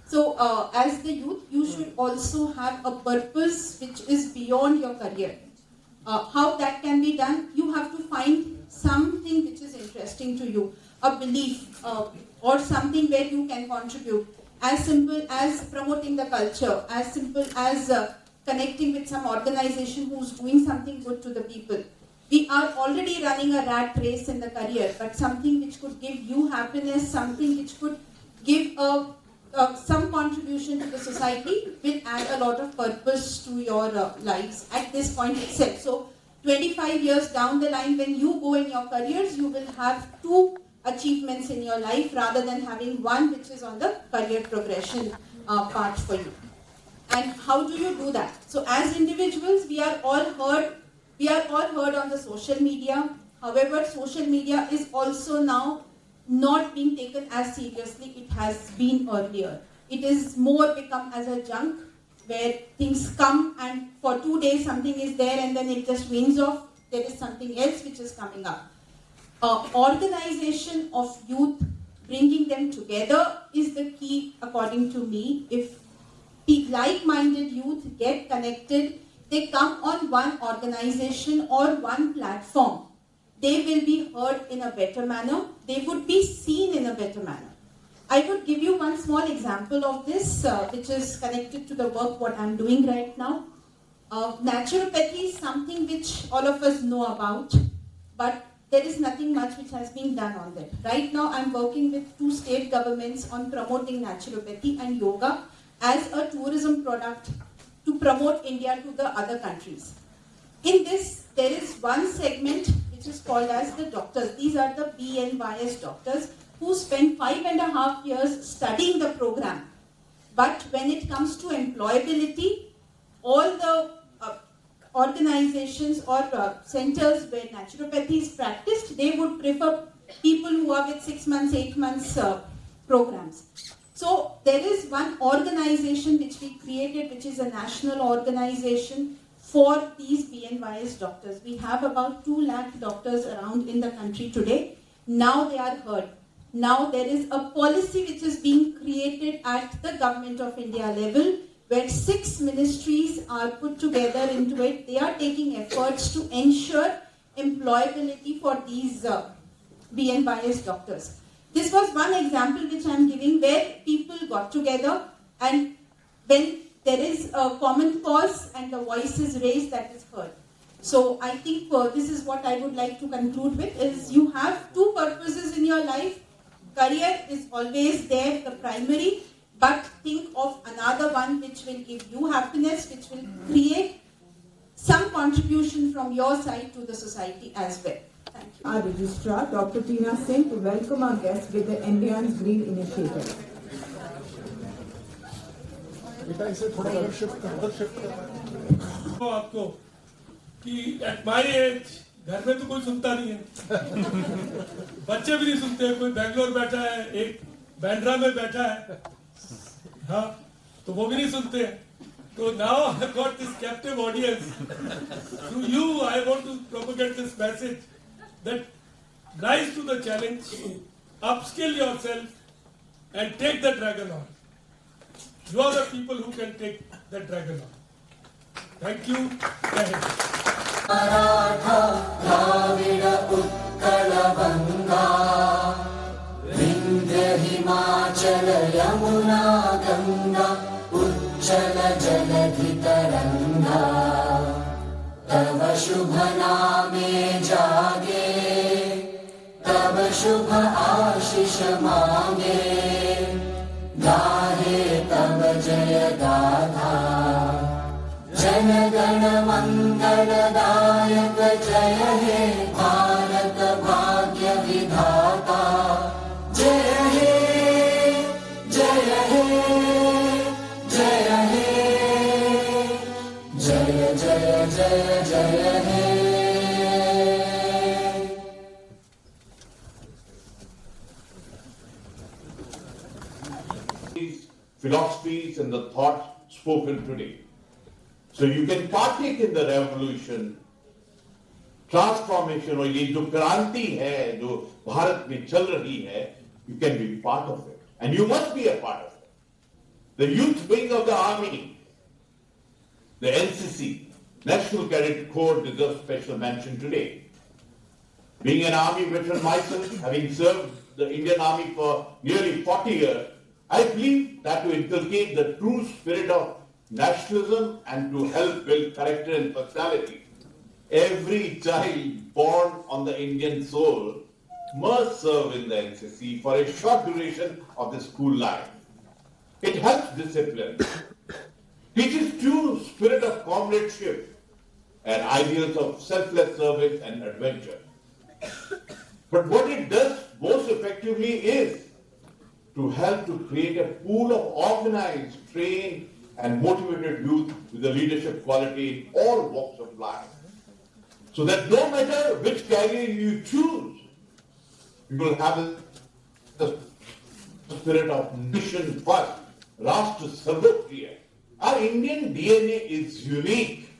So as the youth, you should also have a purpose which is beyond your career. How that can be done, you have to find something which is interesting to you, a belief or something where you can contribute. As simple as promoting the culture, as simple as connecting with some organization who's doing something good to the people. We are already running a rat race in the career, but something which could give you happiness, something which could give some contribution to the society will add a lot of purpose to your lives at this point itself. So 25 years down the line, when you go in your careers, you will have 2 achievements in your life rather than having one which is on the career progression part for you. And how do you do that? So as individuals, we are all heard on the social media. However, social media is also now not being taken as seriously it has been earlier. It is more become as a junk where things come and for 2 days something is there and then it just wanes off. There is something else which is coming up. Organization of youth, bringing them together is the key according to me. If like-minded youth get connected, they come on one organization or one platform, they will be heard in a better manner, they would be seen in a better manner. I would give you one small example of this, which is connected to the work what I'm doing right now. Naturopathy is something which all of us know about, but there is nothing much which has been done on that. Right now I'm working with 2 state governments on promoting naturopathy and yoga as a tourism product to promote India to the other countries. In this, there is one segment which is called as the doctors. These are the BNYS doctors who spend 5.5 years studying the program. But when it comes to employability, all the organizations or centers where naturopathy is practiced, they would prefer people who are with 6 months, 8 months programs. So there is one organization which we created, which is a national organization for these BNYS doctors. We have about 2 lakh doctors around in the country today. Now they are heard. Now there is a policy which is being created at the Government of India level where 6 ministries are put together into it. They are taking efforts to ensure employability for these BNYS doctors. This was one example which I am giving where people got together and when there is a common cause and the voice is raised, that is heard. So I think this is what I would like to conclude with is you have 2 purposes in your life. Career is always there, the primary, but think of another one which will give you happiness, which will create some contribution from your side to the society as well. Thank you. Our Registrar, Dr. Tina Singh, to welcome our guest with the NDIM's Green Initiative. तो आपको कि at my age घर में तो कोई सुनता नहीं है, बच्चे भी नहीं सुनते, कोई बेंगलोर बैठा है, एक बैंड्रा में बैठा है, हाँ, तो वो भी नहीं सुनते। So now I've got this captive audience. Through you, I want to propagate this message that rise to the challenge, upskill yourself, and take the dragon on. You are the people who can take the dragon on. Thank you. Jai Hind. Maratha, Dravida, Utkala, Ganga, Vindhya, Himachala, Yamuna, Ganga, Uchchala, Jaladhi, Taranga, Tava Shubha Name Jage, Tava Shubha Ashish Mange, Gahe Tava Jaya Gatha, Jai जनगण मंगलदायक जय हे भारत भाग्य विधाता जय हे जय हे जय हे जय जय जय जय हे philosophies and the thoughts spoken today. So you can partake in the revolution, transformation, और ये जो क्रांति है जो भारत में चल रही है, you can be part of it, and you must be a part of it. The youth wing of the army, the NCC, National Cadet Corps, deserves special mention today. Being an army veteran myself, having served the Indian Army for nearly 40 years, I believe that to inculcate the true spirit of nationalism and to help build character and personality, every child born on the Indian soil must serve in the NCC for a short duration of the school life. It helps discipline, teaches true spirit of comradeship and ideals of selfless service and adventure. But what it does most effectively is to help to create a pool of organized, trained, and motivated youth with the leadership quality in all walks of life. So that no matter which career you choose, you will have the spirit of mission first, Rashtra Sarvopriya. Our Indian DNA is unique.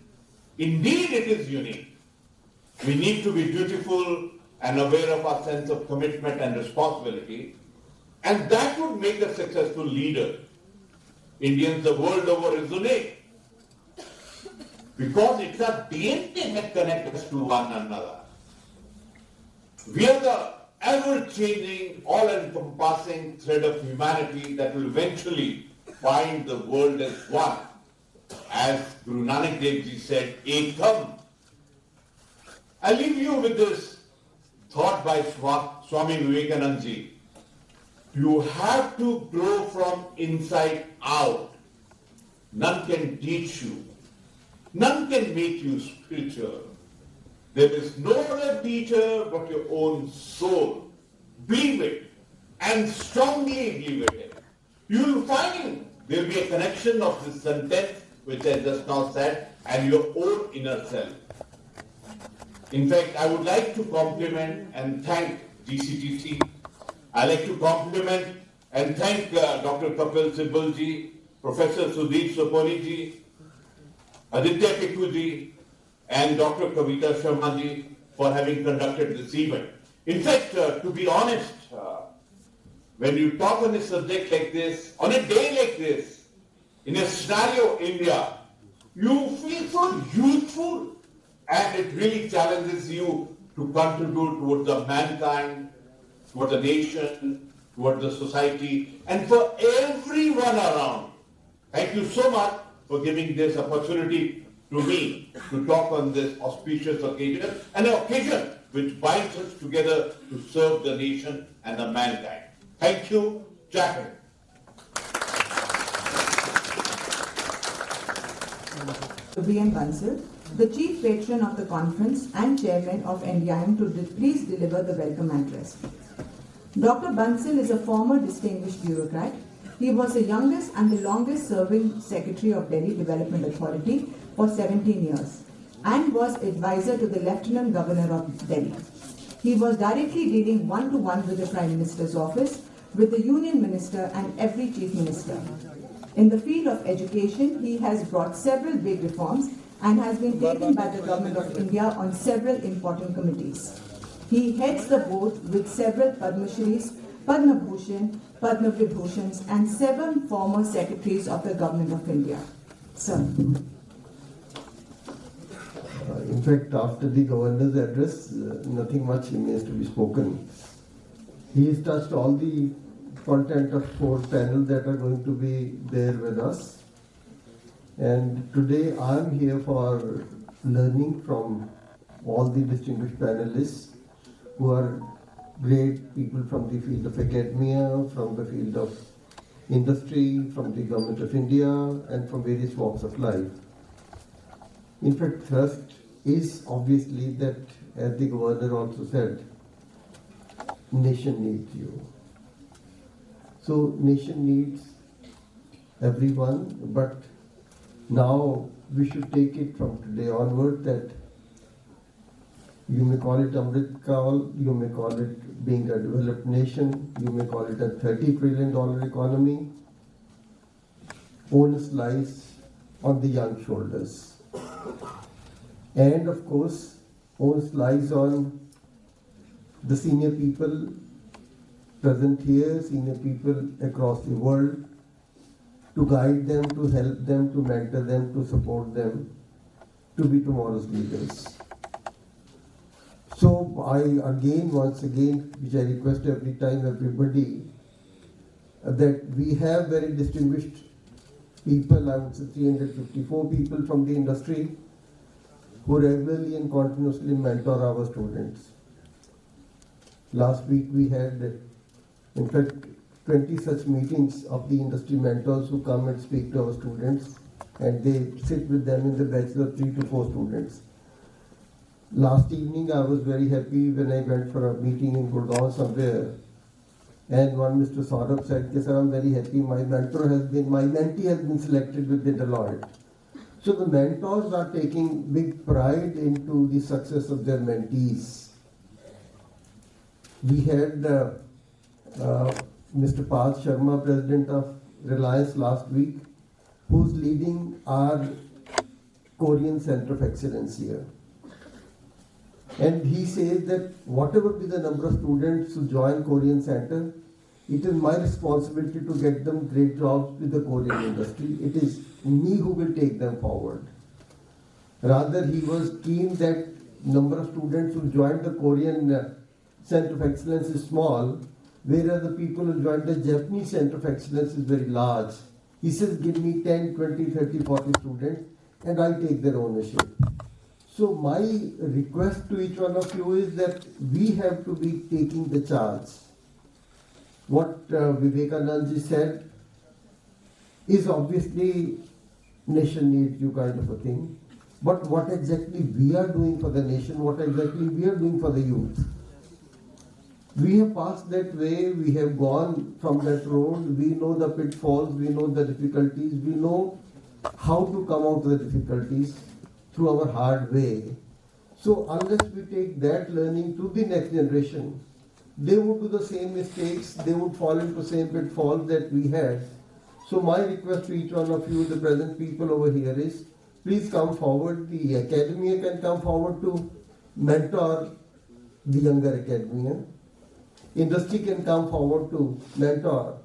Indeed, it is unique. We need to be dutiful and aware of our sense of commitment and responsibility. And that would make a successful leader. Indians the world over resonate because it's our DNA that connects us to one another. We are the ever-changing, all-encompassing thread of humanity that will eventually bind the world as one. As Guru Nanak Dev Ji said, Ekam. I leave you with this thought by Swami Vivekananda Ji. You have to grow from inside out. None can teach you. None can make you spiritual. There is no other teacher but your own soul. Believe it and strongly believe it. You will find there will be a connection of this sentence which I just now said and your own inner self. In fact, I would like to compliment and thank GCTC. I like to compliment and thank Dr. Kapil Sibal ji, Professor Sudeep Soponi ji, Aditya Pikku ji, and Dr. Kavita Sharma ji for having conducted this event. In fact, to be honest, when you talk on a subject like this, on a day like this, in a scenario India, you feel so youthful and it really challenges you to contribute towards the mankind, towards the nation, towards the society, and for everyone around. Thank you so much for giving this opportunity to me to talk on this auspicious occasion, an occasion which binds us together to serve the nation and the mankind. Thank you. Jai Hind. B.M. Bansal, the Chief Patron of the conference and Chairman of NDIM, to please deliver the welcome address. Dr. Bansal is a former distinguished bureaucrat. He was the youngest and the longest serving Secretary of Delhi Development Authority for 17 years and was advisor to the Lieutenant Governor of Delhi. He was directly dealing one-to-one with the Prime Minister's office, with the Union Minister and every Chief Minister. In the field of education, he has brought several big reforms and has been taken by the Government of India on several important committees. He heads the board with several Padma Shris, Padma Bhushan, Padma Vibhushans and 7 former secretaries of the Government of India. Sir. In fact, after the governor's address, nothing much remains to be spoken. He has touched all the content of 4 panels that are going to be there with us. And today I am here for learning from all the distinguished panelists who are great people from the field of academia, from the field of industry, from the Government of India, and from various walks of life. In fact, thrust is obviously that, as the governor also said, nation needs you. So nation needs everyone, but now we should take it from today onward that you may call it Amrit Kaal, you may call it being a developed nation, you may call it a $30 trillion economy. Onus lies on the young shoulders. And of course, onus lies on the senior people present here, senior people across the world, to guide them, to help them, to mentor them, to support them, to be tomorrow's leaders. So once again, which I request every time, everybody, that we have very distinguished people, I would say 354 people from the industry, who regularly and continuously mentor our students. Last week we had, in fact, 20 such meetings of the industry mentors who come and speak to our students, and they sit with them in the batches of 3 to 4 students. Last evening I was very happy when I went for a meeting in Gurgaon somewhere, and one Mr. Saurabh said, "Sir, I'm very happy, my mentee has been selected with the Deloitte." So the mentors are taking big pride into the success of their mentees. We had Mr. Parth Sharma, President of Reliance last week, who's leading our Korean Center of Excellence here. And he says that whatever be the number of students who join Korean Center, it is my responsibility to get them great jobs with the Korean industry. It is me who will take them forward. Rather, he was keen that number of students who joined the Korean Center of Excellence is small, whereas the people who joined the Japanese Center of Excellence is very large. He says, give me 10, 20, 30, 40 students, and I take their ownership. So my request to each one of you is that we have to be taking the charge. What Vivekananda ji said is obviously nation needs you kind of a thing. But what exactly we are doing for the nation, what exactly we are doing for the youth. We have passed that way, we have gone from that road, we know the pitfalls, we know the difficulties, we know how to come out of the difficulties through our hard way. So unless we take that learning to the next generation, they would do the same mistakes, they would fall into the same pitfalls that we had. So my request to each one of you, the present people over here, is please come forward. The academia can come forward to mentor the younger academia. Industry can come forward to mentor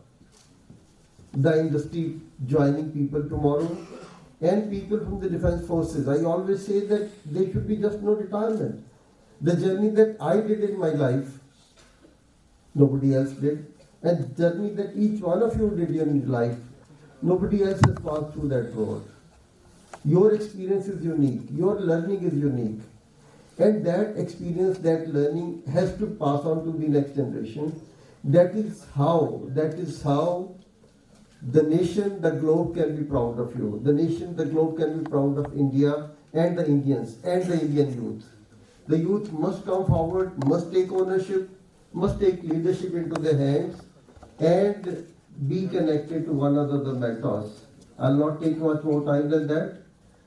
the industry joining people tomorrow, and people from the defense forces. I always say that there should be just no retirement. The journey that I did in my life, nobody else did, and the journey that each one of you did in your life, nobody else has passed through that road. Your experience is unique, your learning is unique, and that experience, that learning has to pass on to the next generation. That is how the nation, the globe can be proud of you. The nation, the globe can be proud of India and the Indians and the Indian youth. The youth must come forward, must take ownership, must take leadership into their hands, and be connected to one another, mentors. I'll not take much more time than that.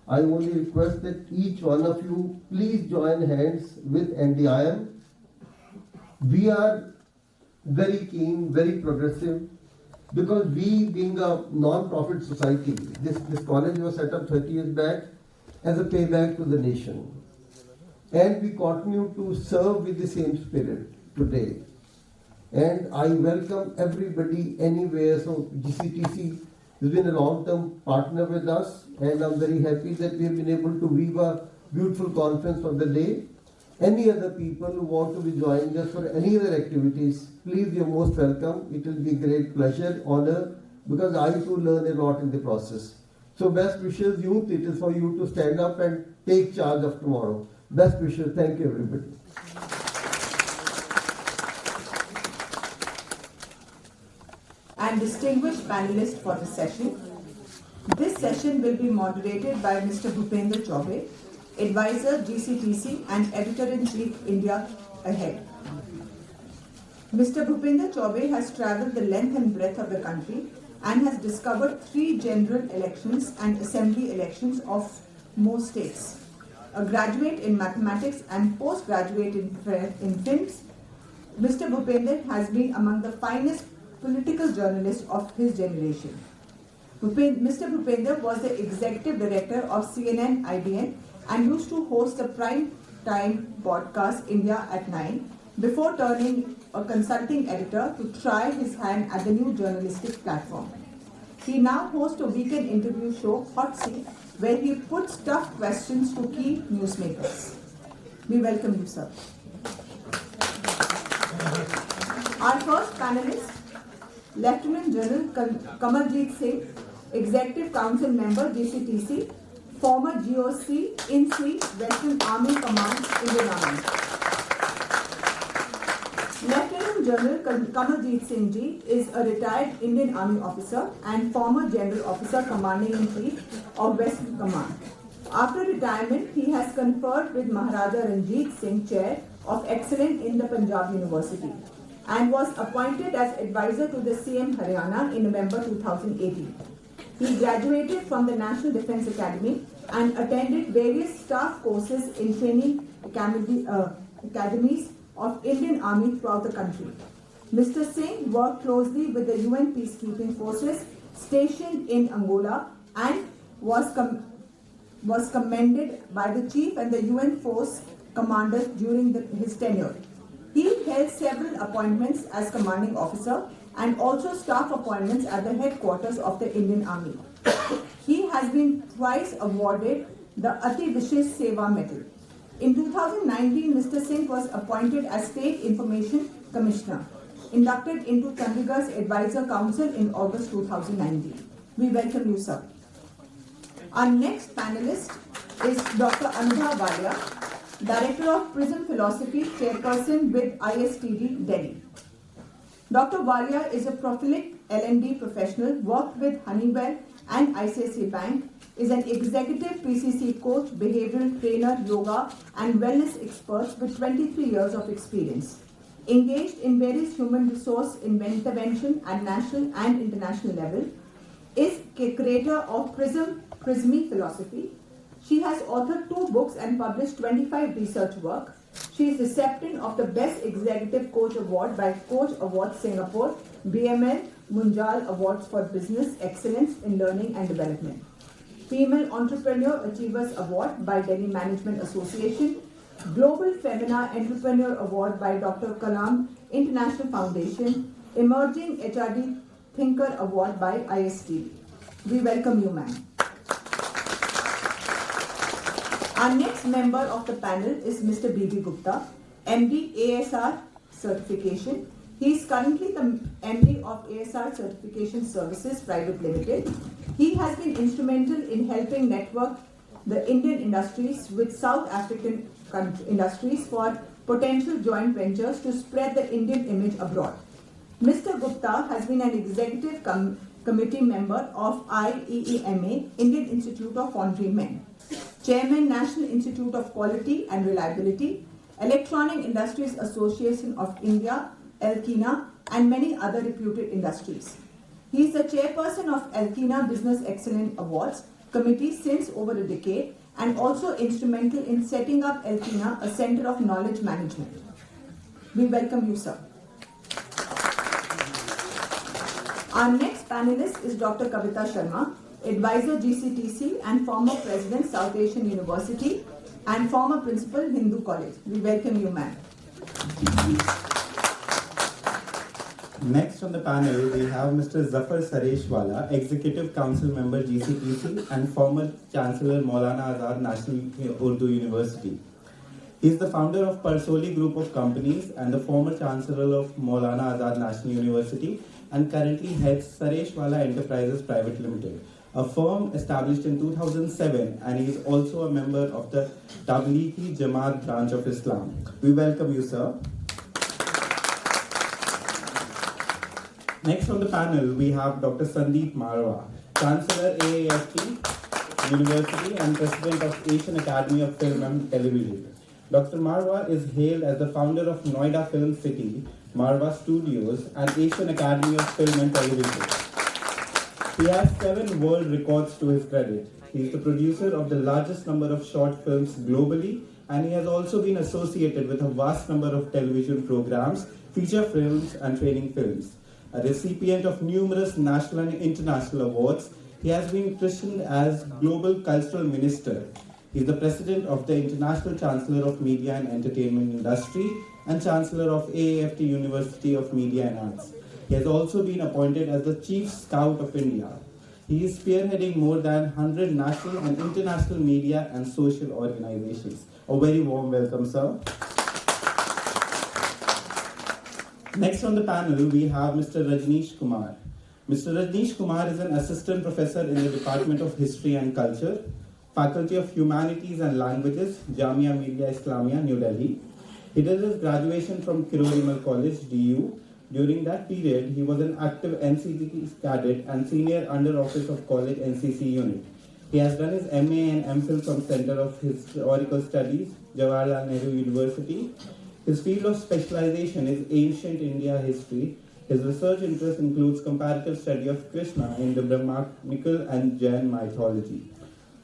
I only request that each one of you please join hands with NDIM. We are very keen, very progressive, because we, being a non-profit society, this college was set up 30 years back as a payback to the nation. And we continue to serve with the same spirit today. And I welcome everybody anywhere. So GCTC has been a long-term partner with us, and I'm very happy that we have been able to weave a beautiful conference for the day. Any other people who want to be joining us for any other activities, please, you're most welcome. It will be great pleasure, honor, because I too learn a lot in the process. So best wishes, youth. It is for you to stand up and take charge of tomorrow. Best wishes. Thank you, everybody. And distinguished panelists for the session. This session will be moderated by Mr. Bhupender Chaube, Advisor GCTC and Editor-in-Chief India Ahead. Mr. Bhupender Chaube has travelled the length and breadth of the country and has discovered 3 general elections and assembly elections of most states. A graduate in mathematics and postgraduate in films, Mr. Bhupender has been among the finest political journalists of his generation. Mr. Bhupender was the executive director of CNN IDN and used to host the prime time podcast India at 9 before turning a consulting editor to try his hand at the new journalistic platform. He now hosts a weekend interview show, Hot Seat, where he puts tough questions to key newsmakers. We welcome you, sir. Our first panelist, Lieutenant General Kamaljeet Singh, Executive Council Member, GCTC, former GOC in C, Western Army Command, Indian Army. Lieutenant General Kamaljeet Singh Ji is a retired Indian Army officer and former General Officer Commanding in Chief of Western Command. After retirement, he has conferred with Maharaja Ranjit Singh Chair of Excellence in the Punjab University and was appointed as advisor to the CM Haryana in November 2018. He graduated from the National Defence Academy and attended various staff courses in training academies of Indian Army throughout the country. Mr. Singh worked closely with the UN peacekeeping forces stationed in Angola and was commended by the chief and the UN force commanders during his tenure. He held several appointments as commanding officer and also staff appointments at the headquarters of the Indian Army. He has been twice awarded the Ati Vishesh Seva Medal. In 2019, Mr. Singh was appointed as State Information Commissioner, inducted into Chandigarh's Advisor Council in August 2019. We welcome you, sir. Our next panelist is Dr. Anubha Walia, Director of Prism Philosophy, Chairperson with ISTD, Delhi. Dr. Walia is a prolific L&D professional, worked with Honeywell and ICICI Bank, is an executive PCC coach, behavioral trainer, yoga and wellness expert with 23 years of experience. Engaged in various human resource intervention at national and international level, is creator of Prismy Philosophy. She has authored 2 books and published 25 research work. She is recipient of the Best Executive Coach Award by Coach Awards Singapore, BML Munjal Awards for Business Excellence in Learning and Development, Female Entrepreneur Achievers Award by Delhi Management Association, Global Femina Entrepreneur Award by Dr. Kalam International Foundation, Emerging HRD Thinker Award by ISTD. We welcome you, ma'am. Our next member of the panel is Mr. B.B. Gupta, MD ASR Certification. He is currently the MD of ASR Certification Services Private Limited. He has been instrumental in helping network the Indian industries with South African industries for potential joint ventures to spread the Indian image abroad. Mr. Gupta has been an executive committee member of IEEMA, Indian Institute of Foundry Men, Chairman, National Institute of Quality and Reliability, Electronic Industries Association of India, Elkina, and many other reputed industries. He is the chairperson of Elkina Business Excellence Awards Committee since over a decade and also instrumental in setting up Elkina, a center of knowledge management. We welcome you, sir. Our next panelist is Dr. Kavita Sharma, Advisor GCTC and former President South Asian University and former Principal Hindu College. We welcome you, ma'am. Next on the panel, we have Mr. Zafar Sareshwala, Executive Council Member GCTC and former Chancellor Maulana Azad National Urdu University. He is the founder of Parsoli Group of Companies and the former Chancellor of Maulana Azad National University and currently heads Sareshwala Enterprises Private Limited, a firm established in 2007, and he is also a member of the Tablighi Jamaat branch of Islam. We welcome you, sir. Next on the panel, we have Dr. Sandeep Marwa, Chancellor AAFT University and President of Asian Academy of Film and Television. Dr. Marwa is hailed as the founder of Noida Film City, Marwa Studios, and Asian Academy of Film and Television. He has 7 world records to his credit. He is the producer of the largest number of short films globally, and he has also been associated with a vast number of television programs, feature films, and training films. A recipient of numerous national and international awards, he has been christened as Global Cultural Minister. He is the President of the International Chancellor of Media and Entertainment Industry and Chancellor of AAFT University of Media and Arts. He has also been appointed as the Chief Scout of India. He is spearheading more than 100 national and international media and social organizations. A very warm welcome, sir. Next on the panel, we have Mr. Rajneesh Kumar. Mr. Rajneesh Kumar is an assistant professor in the Department of History and Culture, Faculty of Humanities and Languages, Jamia Millia Islamia, New Delhi. He did his graduation from Kirorimal College, DU. During that period, he was an active NCC cadet and senior under office of college NCC unit. He has done his MA and MPhil from Center of Historical Studies, Jawaharlal Nehru University. His field of specialization is ancient India history. His research interest includes comparative study of Krishna in the Brahmanical and Jain mythology.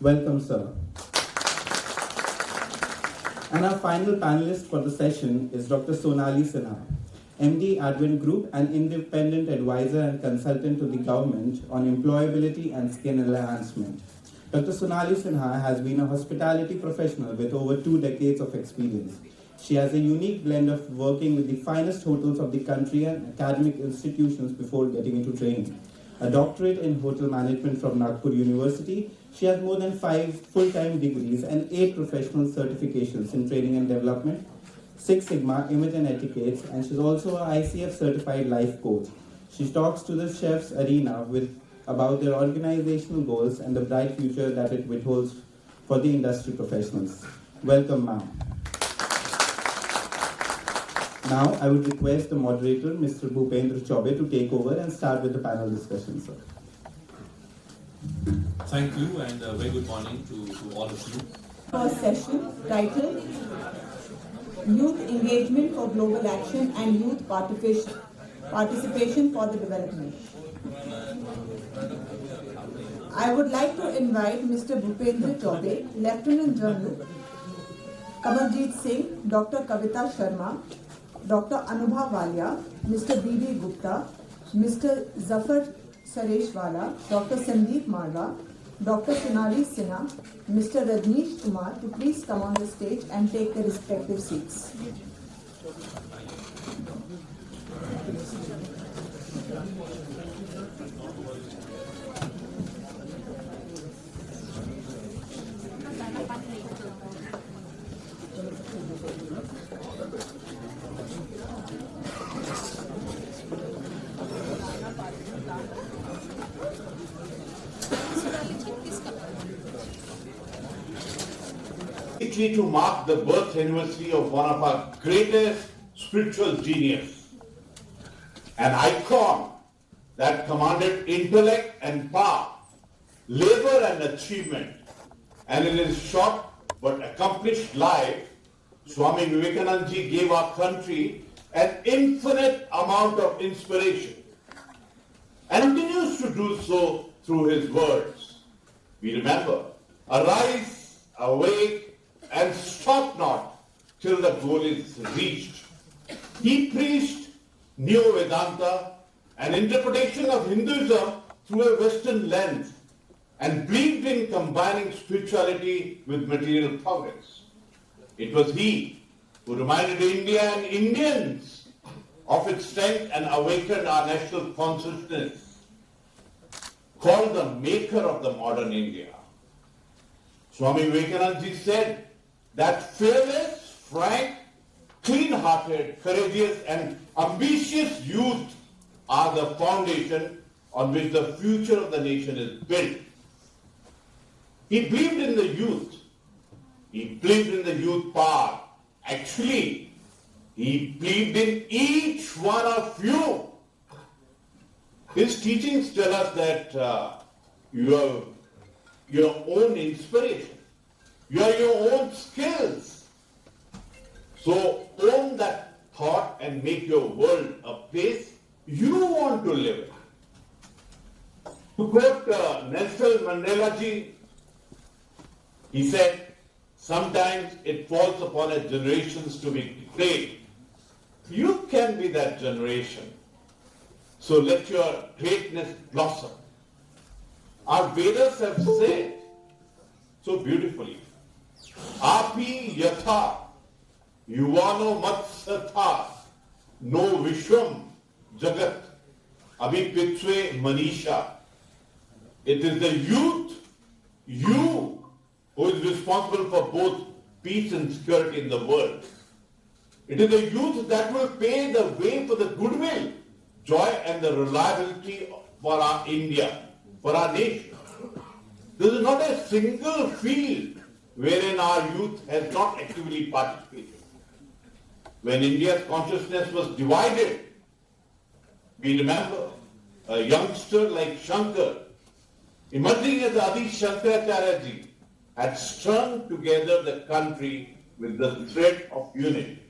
Welcome, sir. And our final panelist for the session is Dr. Sonali Sinha, MD Advent Group, an independent advisor and consultant to the government on employability and skill enhancement. Dr. Sonali Sinha has been a hospitality professional with over 2 decades of experience. She has a unique blend of working with the finest hotels of the country and academic institutions before getting into training. A doctorate in hotel management from Nagpur University, she has more than 5 full-time degrees and 8 professional certifications in training and development, 6 Sigma image and etiquettes, and she's also an ICF certified life coach. She talks to the chefs arena about their organizational goals and the bright future that it withholds for the industry professionals. Welcome, ma'am. Now, I would request the moderator, Mr. Bhupendra Chaube, to take over and start with the panel discussion, sir. Thank you and a very good morning to all of you. First session titled Youth Engagement for Global Action and Youth Participation for the Development. I would like to invite Mr. Bhupendra Chaube, Lieutenant General, Kamaljeet Singh, Dr. Kavita Sharma, Dr. Anubha Walia, Mr. B.D. Gupta, Mr. Zafar Sareshwala, Dr. Sandeep Marwa, Dr. Sonali Sinha, Mr. Rajneesh Kumar to please come on the stage and take their respective seats. To mark the birth anniversary of one of our greatest spiritual genius, an icon that commanded intellect and power, labor and achievement, and in his short but accomplished life, Swami Vivekananda ji gave our country an infinite amount of inspiration and continues to do so through his words. We remember, arise, awake, and stop not till the goal is reached. He preached Neo Vedanta, an interpretation of Hinduism through a Western lens, and believed in combining spirituality with material progress. It was he who reminded India and Indians of its strength and awakened our national consciousness, called the maker of the modern India. Swami Vivekananda ji said that fearless, frank, clean-hearted, courageous and ambitious youth are the foundation on which the future of the nation is built. He believed in the youth. He believed in the youth power. Actually, he believed in each one of you. His teachings tell us that You are your own inspiration. You are your own skills. So own that thought and make your world a place you want to live in. To quote Nelson Mandela ji, he said, sometimes it falls upon a generation to be great. You can be that generation. So let your greatness blossom. Our Vedas have said so beautifully, Api yatha yuvano matsatha no vishwam jagat abhipitve manisha. It is the youth, you, who is responsible for both peace and security in the world. It is the youth that will pave the way for the goodwill, joy and the reliability for our India, for our nation. There is not a single field wherein our youth has not actively participated. When India's consciousness was divided, we remember a youngster like Shankar, emerging as Adi Shankaracharya ji, had strung together the country with the thread of unity.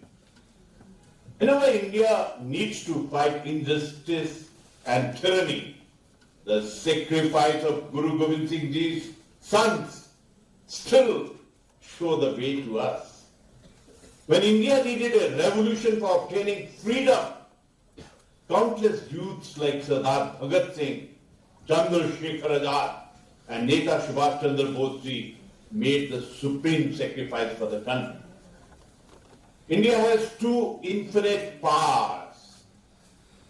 In a way, India needs to fight injustice and tyranny. The sacrifice of Guru Gobind Singh Ji's sons still show the way to us. When India needed a revolution for obtaining freedom, countless youths like Sardar Bhagat Singh, Chandrasekhar Azad, and Neta Subhash Chandra Bose ji made the supreme sacrifice for the country. India has two infinite powers,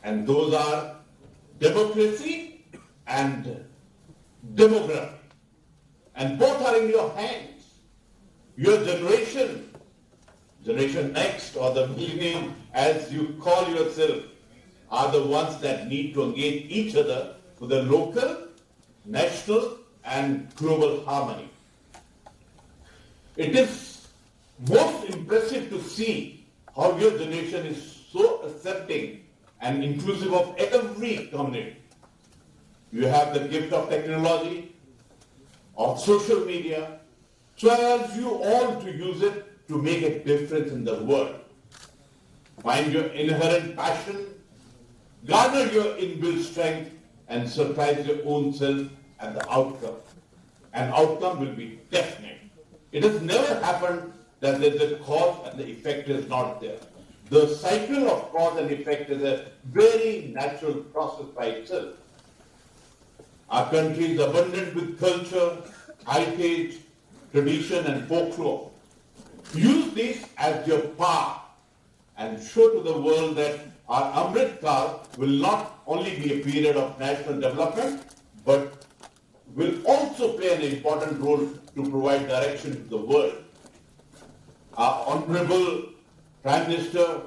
and those are democracy and demography. And both are in your hands. Your generation, Generation Next or the millennium as you call yourself, are the ones that need to engage each other for the local, national and global harmony. It is most impressive to see how your generation is so accepting and inclusive of every community. You have the gift of technology, of social media, so I urge you all to use it to make a difference in the world. Find your inherent passion, garner your inbuilt strength, and surprise your own self at the outcome. An outcome will be definite. It has never happened that the cause and the effect is not there. The cycle of cause and effect is a very natural process by itself. Our country is abundant with culture, heritage, tradition and folklore. Use this as your power and show to the world that our Amrit Kal will not only be a period of national development, but will also play an important role to provide direction to the world. Our Honorable Prime Minister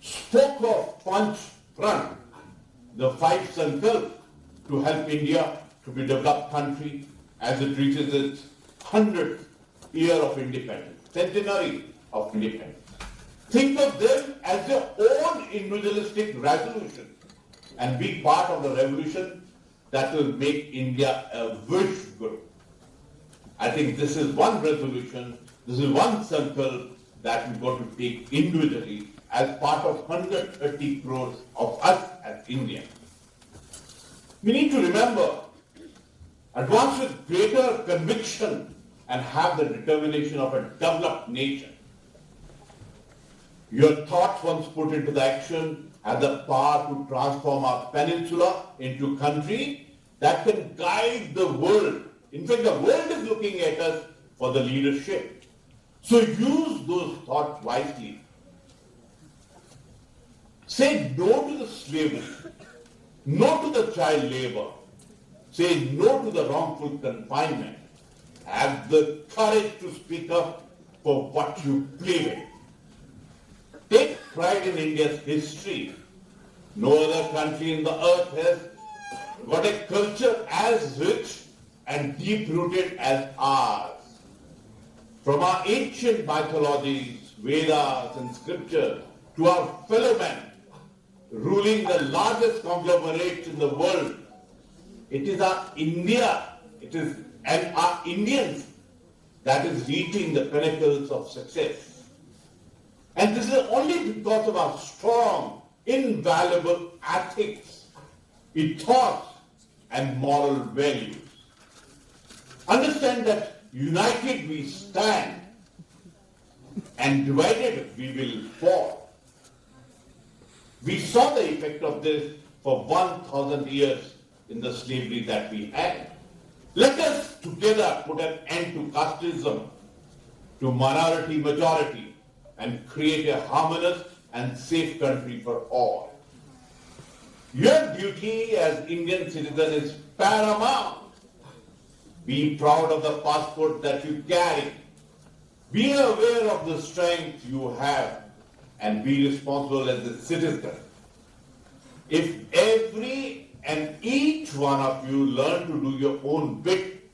spoke of Panch Pran, the five sankalp to help India to be a developed country as it reaches its 100th year of independence, centenary of independence. Think of them as their own individualistic resolution and be part of the revolution that will make India a Vishwa. I think this is one resolution, this is one circle that we're going to take individually as part of 130 crores of us as Indians. We need to remember, advance with greater conviction and have the determination of a developed nation. Your thoughts, once put into the action, have the power to transform our peninsula into a country that can guide the world. In fact, the world is looking at us for the leadership. So use those thoughts wisely. Say no to the slavery, no to the child labor, say no to the wrongful confinement. Have the courage to speak up for what you believe in. Take pride in India's history. No other country in the earth has got a culture as rich and deep-rooted as ours. From our ancient mythologies, Vedas and scriptures, to our fellow men ruling the largest conglomerates in the world, it is our India, and our Indians that is reaching the pinnacles of success. And this is only because of our strong, invaluable ethics, ethos, and moral values. Understand that united we stand, and divided we will fall. We saw the effect of this for 1,000 years in the slavery that we had. Let us together put an end to casteism, to minority majority, and create a harmonious and safe country for all. Your duty as Indian citizen is paramount. Be proud of the passport that you carry. Be aware of the strength you have and be responsible as a citizen. If every and each one of you learn to do your own bit,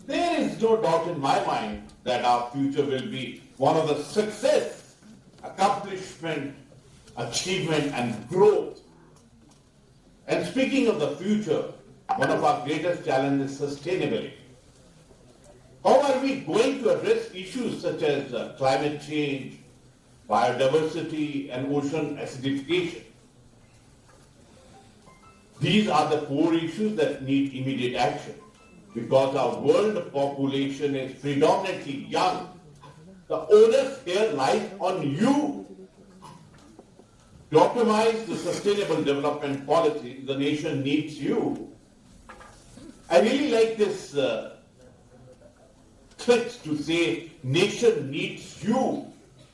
there is no doubt in my mind that our future will be one of the success, accomplishment, achievement, and growth. And speaking of the future, one of our greatest challenges is sustainability. How are we going to address issues such as climate change, biodiversity, and ocean acidification? These are the core issues that need immediate action. Because our world population is predominantly young, the onus here lies on you. To optimize the sustainable development policy, the nation needs you. I really like this text to say, nation needs you.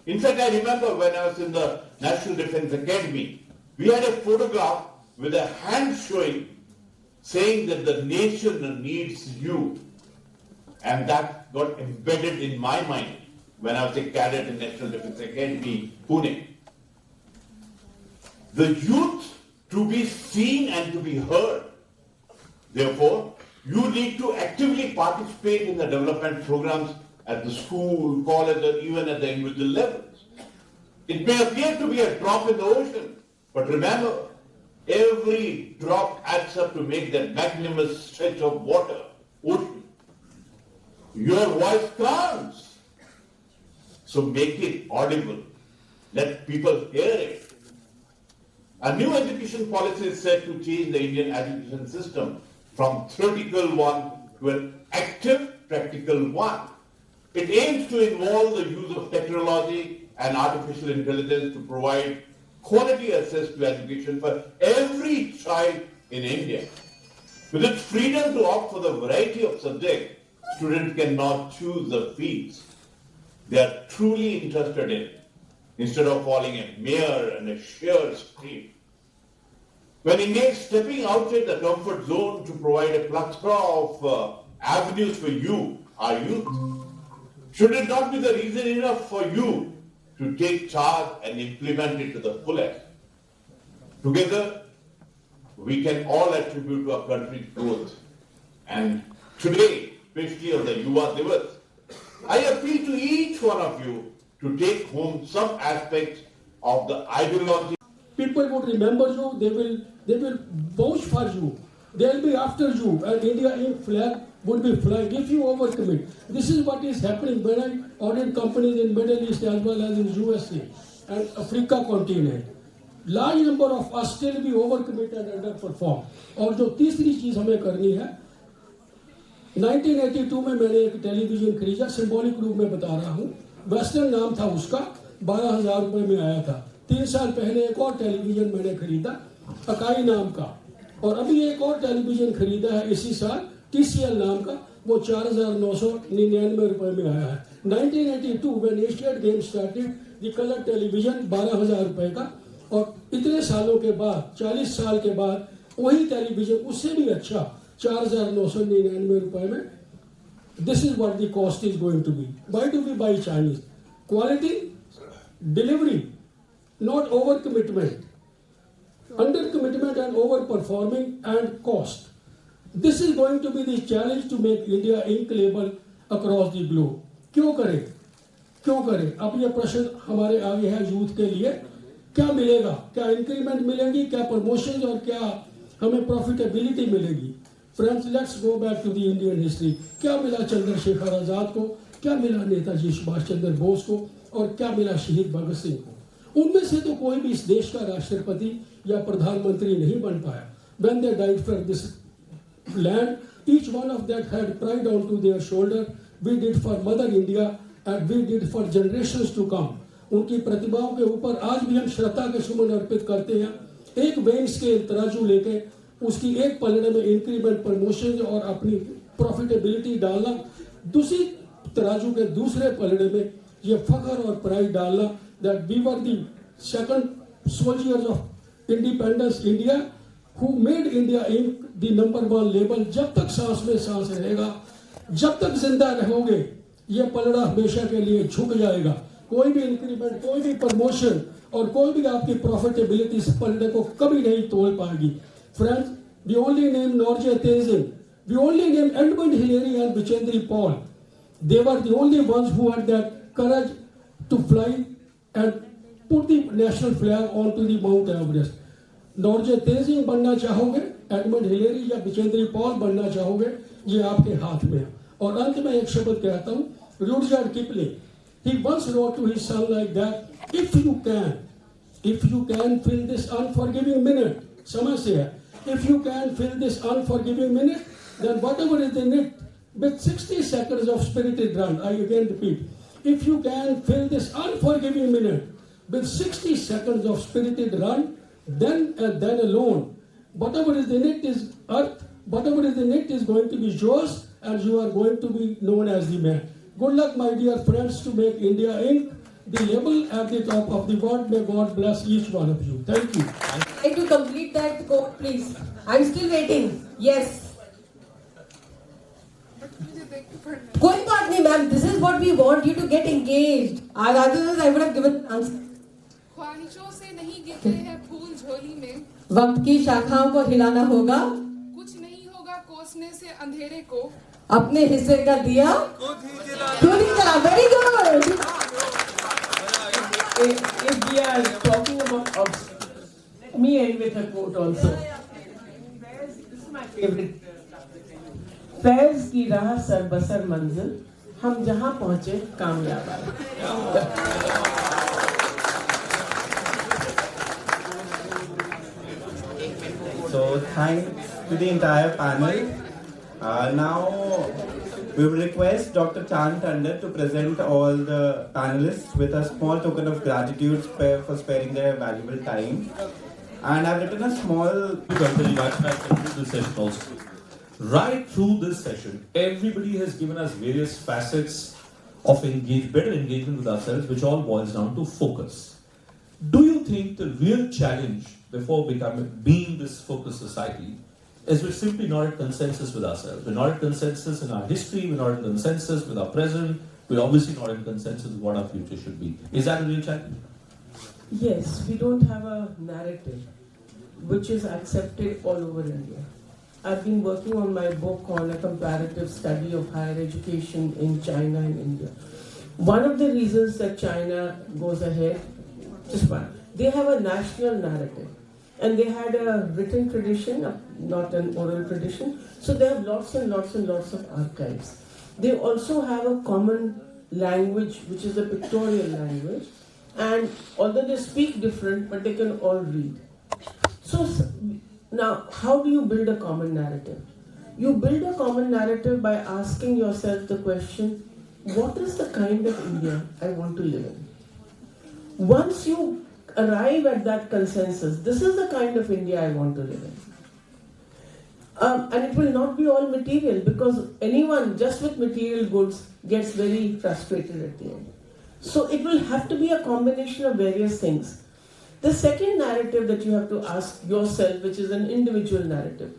In fact, I remember when I was in the National Defense Academy, we had a photograph with a hand showing, saying that the nation needs you. And that got embedded in my mind when I was a cadet in National Defense Academy, Pune. The youth to be seen and to be heard. Therefore, you need to actively participate in the development programs at the school, college, or even at the individual levels. It may appear to be a drop in the ocean, but remember, every drop adds up to make that magnanimous stretch of water, ocean. Your voice counts. So make it audible. Let people hear it. A new education policy is set to change the Indian education system from theoretical one to an active, practical one. It aims to involve the use of technology and artificial intelligence to provide quality access to education for every child in India. With its freedom to opt for the variety of subjects, students can now choose the fields they are truly interested in, instead of following a mere and a sheer stream. When India is stepping outside the comfort zone to provide a plethora of avenues for you, our youth, should it not be the reason enough for you to take charge and implement it to the fullest? Together, we can all attribute to our country's growth. And today, especially on the Yuva Divas, I appeal to each one of you to take home some aspects of the ideology. People would remember you, they will vouch for you, they'll be after you, and India flag would be flying if you overcommit. This is what is happening when I audit companies in Middle East as well as in USA and Africa continent. Large number of us still be overcommit and underperform. और जो तीसरी चीज हमें करनी है, 1982 में मैंने एक टेलीविजन खरीदा, सिंबॉलिक रूप में बता रहा हूँ, वेस्टर्न नाम था उसका, 12,000 रुपए में आया था। 3 साल पहले एक और टेलीविजन मैंने खरीदा, अकाई नाम का, और अभी एक और टेलीविजन खरीदा है इसी साल, TCL नाम का, वो 4,999 रुपए में आया है। 1982 when Asian Games started, the color television 12,000 रुपए का, और इतने सालों के बाद, 40 साल के बाद, वही टेलीविजन उससे भी अच्छा 4,999 रुपए में. This is what the cost is going to be. Why do we buy Chinese? Quality, delivery, not overcommitment. Undercommitment and overperforming and cost. This is going to be the challenge to make India ink label across the globe. क्यों करें? क्यों करें? अब ये प्रश्न हमारे आगे है यूथ के लिए. क्या मिलेगा? क्या इंक्रीमेंट मिलेगी? क्या प्रमोशन और क्या हमें प्रॉफिटेबिलिटी मिलेगी? Friends, let's go back to the Indian history. क्या मिला चंद्रशेखर आजाद को, क्या मिला नेताजी सुभाष चंद्र बोस को, और क्या मिला शहीद भगत सिंह को? उनमें से तो कोई भी इस देश का राष्ट्रपति या प्रधानमंत्री नहीं बन पाया. When they died for this land, each one of them had pride onto their shoulder. We did for Mother India and we did for generations to come. उनकी प्रतिभाओं के ऊपर आज भी हम श्रद्धा के सुमन अर्पित करते हैं. एक वेइंग स्केल तराजू लेके उसकी एक पलड़े में इंक्रीमेंट, प्रमोशन और अपनी प्रॉफिटेबिलिटी डालना, दूसरी तराजू के दूसरे पलड़े में ये फख्र और प्राइड डालना that we were the second soldiers of independence India who made India Inc. the #1 label. जब तक सांस में सांस रहेगा, जब तक जिंदा रहोगे, ये पलड़ा हमेशा के लिए झुक जाएगा. कोई भी इंक्रीमेंट, कोई भी प्रमोशन और कोई भी आपकी प्रॉफिटेबिलिटी इस पलड़े को कभी नहीं तोड़ पाएगी. Friends, we only name Norgay Tenzing, we only name Edmund Hillary and Vichendri Paul. They were the only ones who had that courage to fly and put the national flag onto the Mount Everest. Norgay Tenzing बनना चाहोगे, Edmund Hillary या विचेंद्री Paul बनना चाहोगे, ये आपके हाथ में है. और अंत में एक शब्द कहता हूँ, Rudyard Kipling, he once wrote to his son like that, if you can fill this unforgiving minute, समझ से है, if you can fill this unforgiving minute, then whatever is in it, with 60 seconds of spirited run, I again repeat, if you can fill this unforgiving minute with 60 seconds of spirited run, then and then alone, whatever is in it is earth, whatever is in it is going to be yours, and you are going to be known as the man. Good luck, my dear friends, to make India Inc. the label at the top of the world. May God bless each one of you. Thank you. I'd like to complete that quote, please. I'm still waiting. Yes. कोई बात नहीं ma'am, this is what we want you to get engaged. Otherwise I would have given an answer. ख्वाहिशों से नहीं गिरते हैं फूल झोली में, वक्त की शाखाओं को हिलाना होगा, कुछ नहीं होगा कोसने से अंधेरे को, अपने हिस्से का दिया खुद ही जला. Very good. If we are talking about me end with a quote also. This is my favorite. Faiz की राह सरबसर मंजिल, हम जहां पहुंचे कामयाब आए. So thanks to the entire panel. Now we will request Dr. Chan Tandon to present all the panelists with a small token of gratitude for sparing their valuable time. And I've written a small... Right through this session, everybody has given us various facets of better engagement with ourselves, which all boils down to focus. Do you think the real challenge before being this focused society is we're simply not at consensus with ourselves? We're not at consensus in our history, we're not at consensus with our present, we're obviously not in consensus with what our future should be. Is that a real challenge? Yes, we don't have a narrative which is accepted all over India. I've been working on my book on a comparative study of higher education in China and India. One of the reasons that China goes ahead, just one, they have a national narrative. And they had a written tradition, not an oral tradition. So they have lots and lots and lots of archives. They also have a common language, which is a pictorial language. And although they speak different, but they can all read. So now, how do you build a common narrative? You build a common narrative by asking yourself the question, what is the kind of India I want to live in? Once you arrive at that consensus, this is the kind of India I want to live in. And it will not be all material, because anyone just with material goods gets very frustrated at the end. So it will have to be a combination of various things. The second narrative that you have to ask yourself, which is an individual narrative,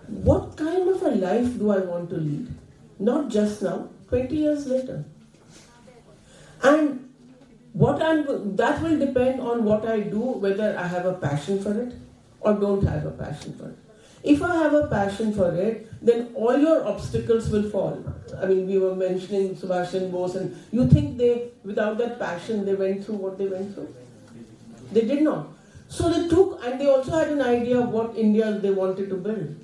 what kind of a life do I want to lead? Not just now, 20 years later. And that will depend on what I do, whether I have a passion for it or don't have a passion for it. If I have a passion for it, then all your obstacles will fall. I mean, we were mentioning Subhash Chandra Bose, and you think without that passion, they went through what they went through? They did not. So they took, and they also had an idea of what India they wanted to build.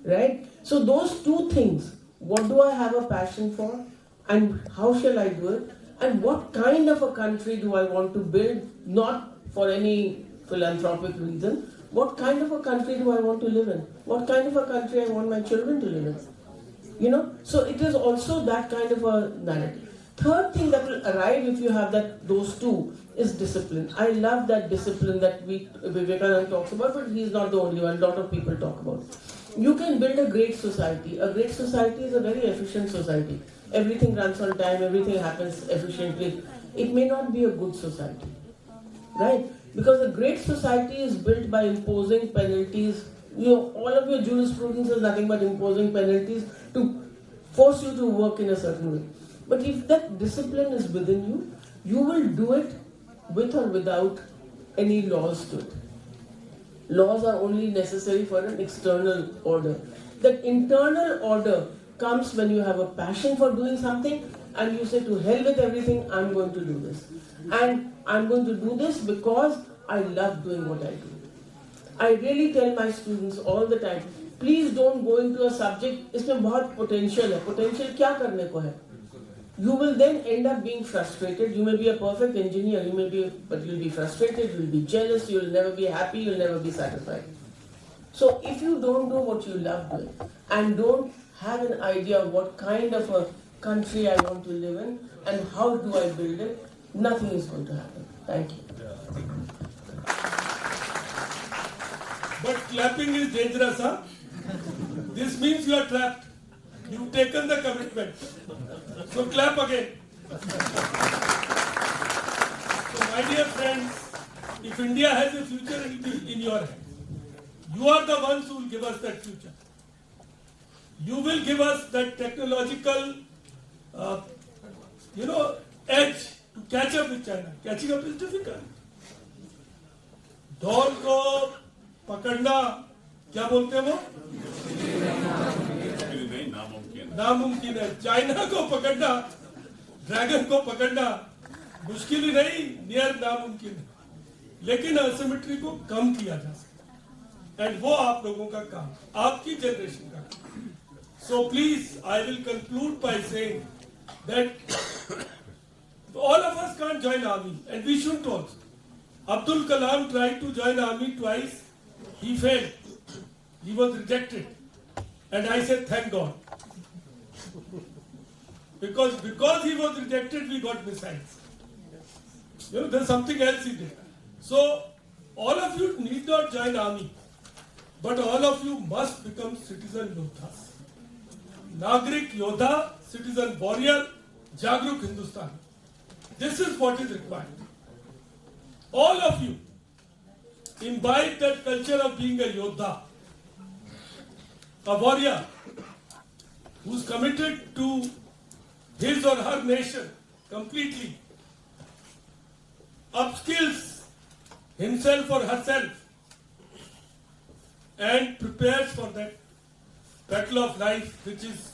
right? So those two things, what do I have a passion for and how shall I do it, and what kind of a country do I want to build, not for any philanthropic reason, what kind of a country do I want to live in, what kind of a country I want my children to live in, so it is also that kind of a narrative. Third thing that will arrive if you have those two is discipline. I love that discipline that Vivekananda talks about, but he's not the only one. A lot of people talk about. You can build a great society. A great society is a very efficient society. Everything runs on time, everything happens efficiently. It may not be a good society, right? Because a great society is built by imposing penalties. All of your jurisprudence is nothing but imposing penalties to force you to work in a certain way. But if that discipline is within you, you will do it with or without any laws to it. Laws are only necessary for an external order. That internal order comes when you have a passion for doing something and you say, to hell with everything, I'm going to do this. And I'm going to do this because I love doing what I do. I really tell my students all the time, please don't go into a subject, इसमें बहुत potential है. Potential क्या करने को है? You will then end up being frustrated. You may be a perfect engineer, but you'll be frustrated, you'll be jealous, you'll never be happy, you'll never be satisfied. So if you don't do what you love doing and don't have an idea of what kind of a country I want to live in and how do I build it, nothing is going to happen. Thank you. But clapping is dangerous, huh? This means you are trapped. You've taken the commitment. So clap again. So my dear friends, if India has a future, it will be in your hands. You are the ones who will give us that future. You will give us that technological, edge to catch up with China. Catching up is difficult. ढोल को पकड़ना क्या बोलते हैं वो? नामुमकिन है. China को पकड़ना, ड्रैगन को पकड़ना मुश्किल ही नहीं, नियर नामुमकिन है. लेकिन असिमेट्री को कम किया जा सकता है. एंड वो आप लोगों का काम, आपकी जनरेशन का काम. So please, I will conclude by saying that all of us can't join army, and we shouldn't also. Abdul Kalam tried to join army twice. He failed. He was rejected. And I said, thank God. Because he was rejected, we got missiles. There's something else he did. So, all of you need not join army. But all of you must become citizen yodhas. Nagrik Yodha, citizen warrior, Jagruk Hindustan. This is what is required. All of you imbibe that culture of being a Yodha, a warrior who's committed to his or her nation completely, upskills himself or herself, and prepares for that battle of life, which is,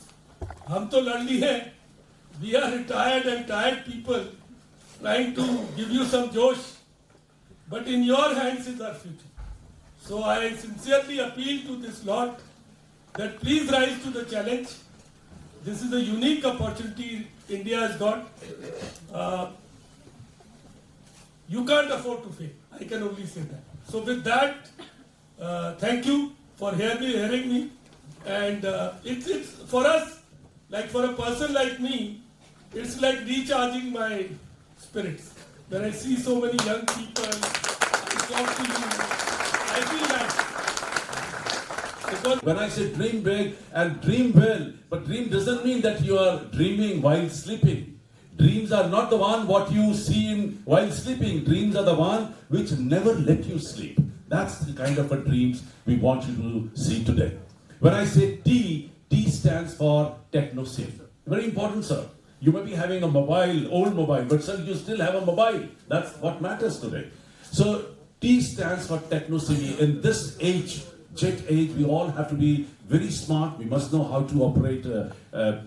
hum to lad liye hain. We are retired and tired people trying to give you some josh, but in your hands is our future. So I sincerely appeal to this lot that please rise to the challenge. This is a unique opportunity India has got. You can't afford to fail. I can only say that. So with that, thank you for hearing me. And it's for us, like for a person like me, it's like recharging my spirits. When I see so many young people, I talk to you, I feel nice. Because when I say dream big and dream well, but dream doesn't mean that you are dreaming while sleeping. Dreams are not the one what you see while sleeping. Dreams are the one which never let you sleep. That's the kind of a dreams we want you to see today. When I say T stands for technosim. Very important, sir. You may be having a old mobile, but sir, you still have a mobile. That's what matters today. So T stands for technosim. In this age, jet age, we all have to be very smart. We must know how to operate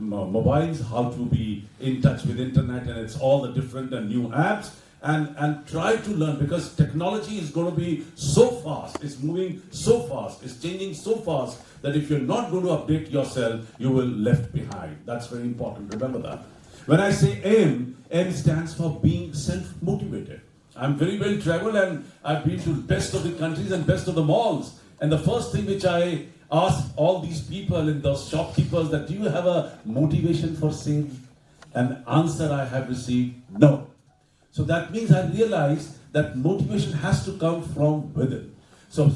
mobiles, how to be in touch with internet, and it's all the different and new apps. and try to learn, because technology is going to be so fast, it's moving so fast, it's changing so fast that if you're not going to update yourself, you will left behind. That's very important. Remember that. When I say aim, N stands for being self-motivated. I'm very well traveled and I've been to best of the countries and best of the malls. And the first thing which I ask all these people and those shopkeepers that, do you have a motivation for sale? And answer I have received, no. So that means I realize that motivation has to come from within. So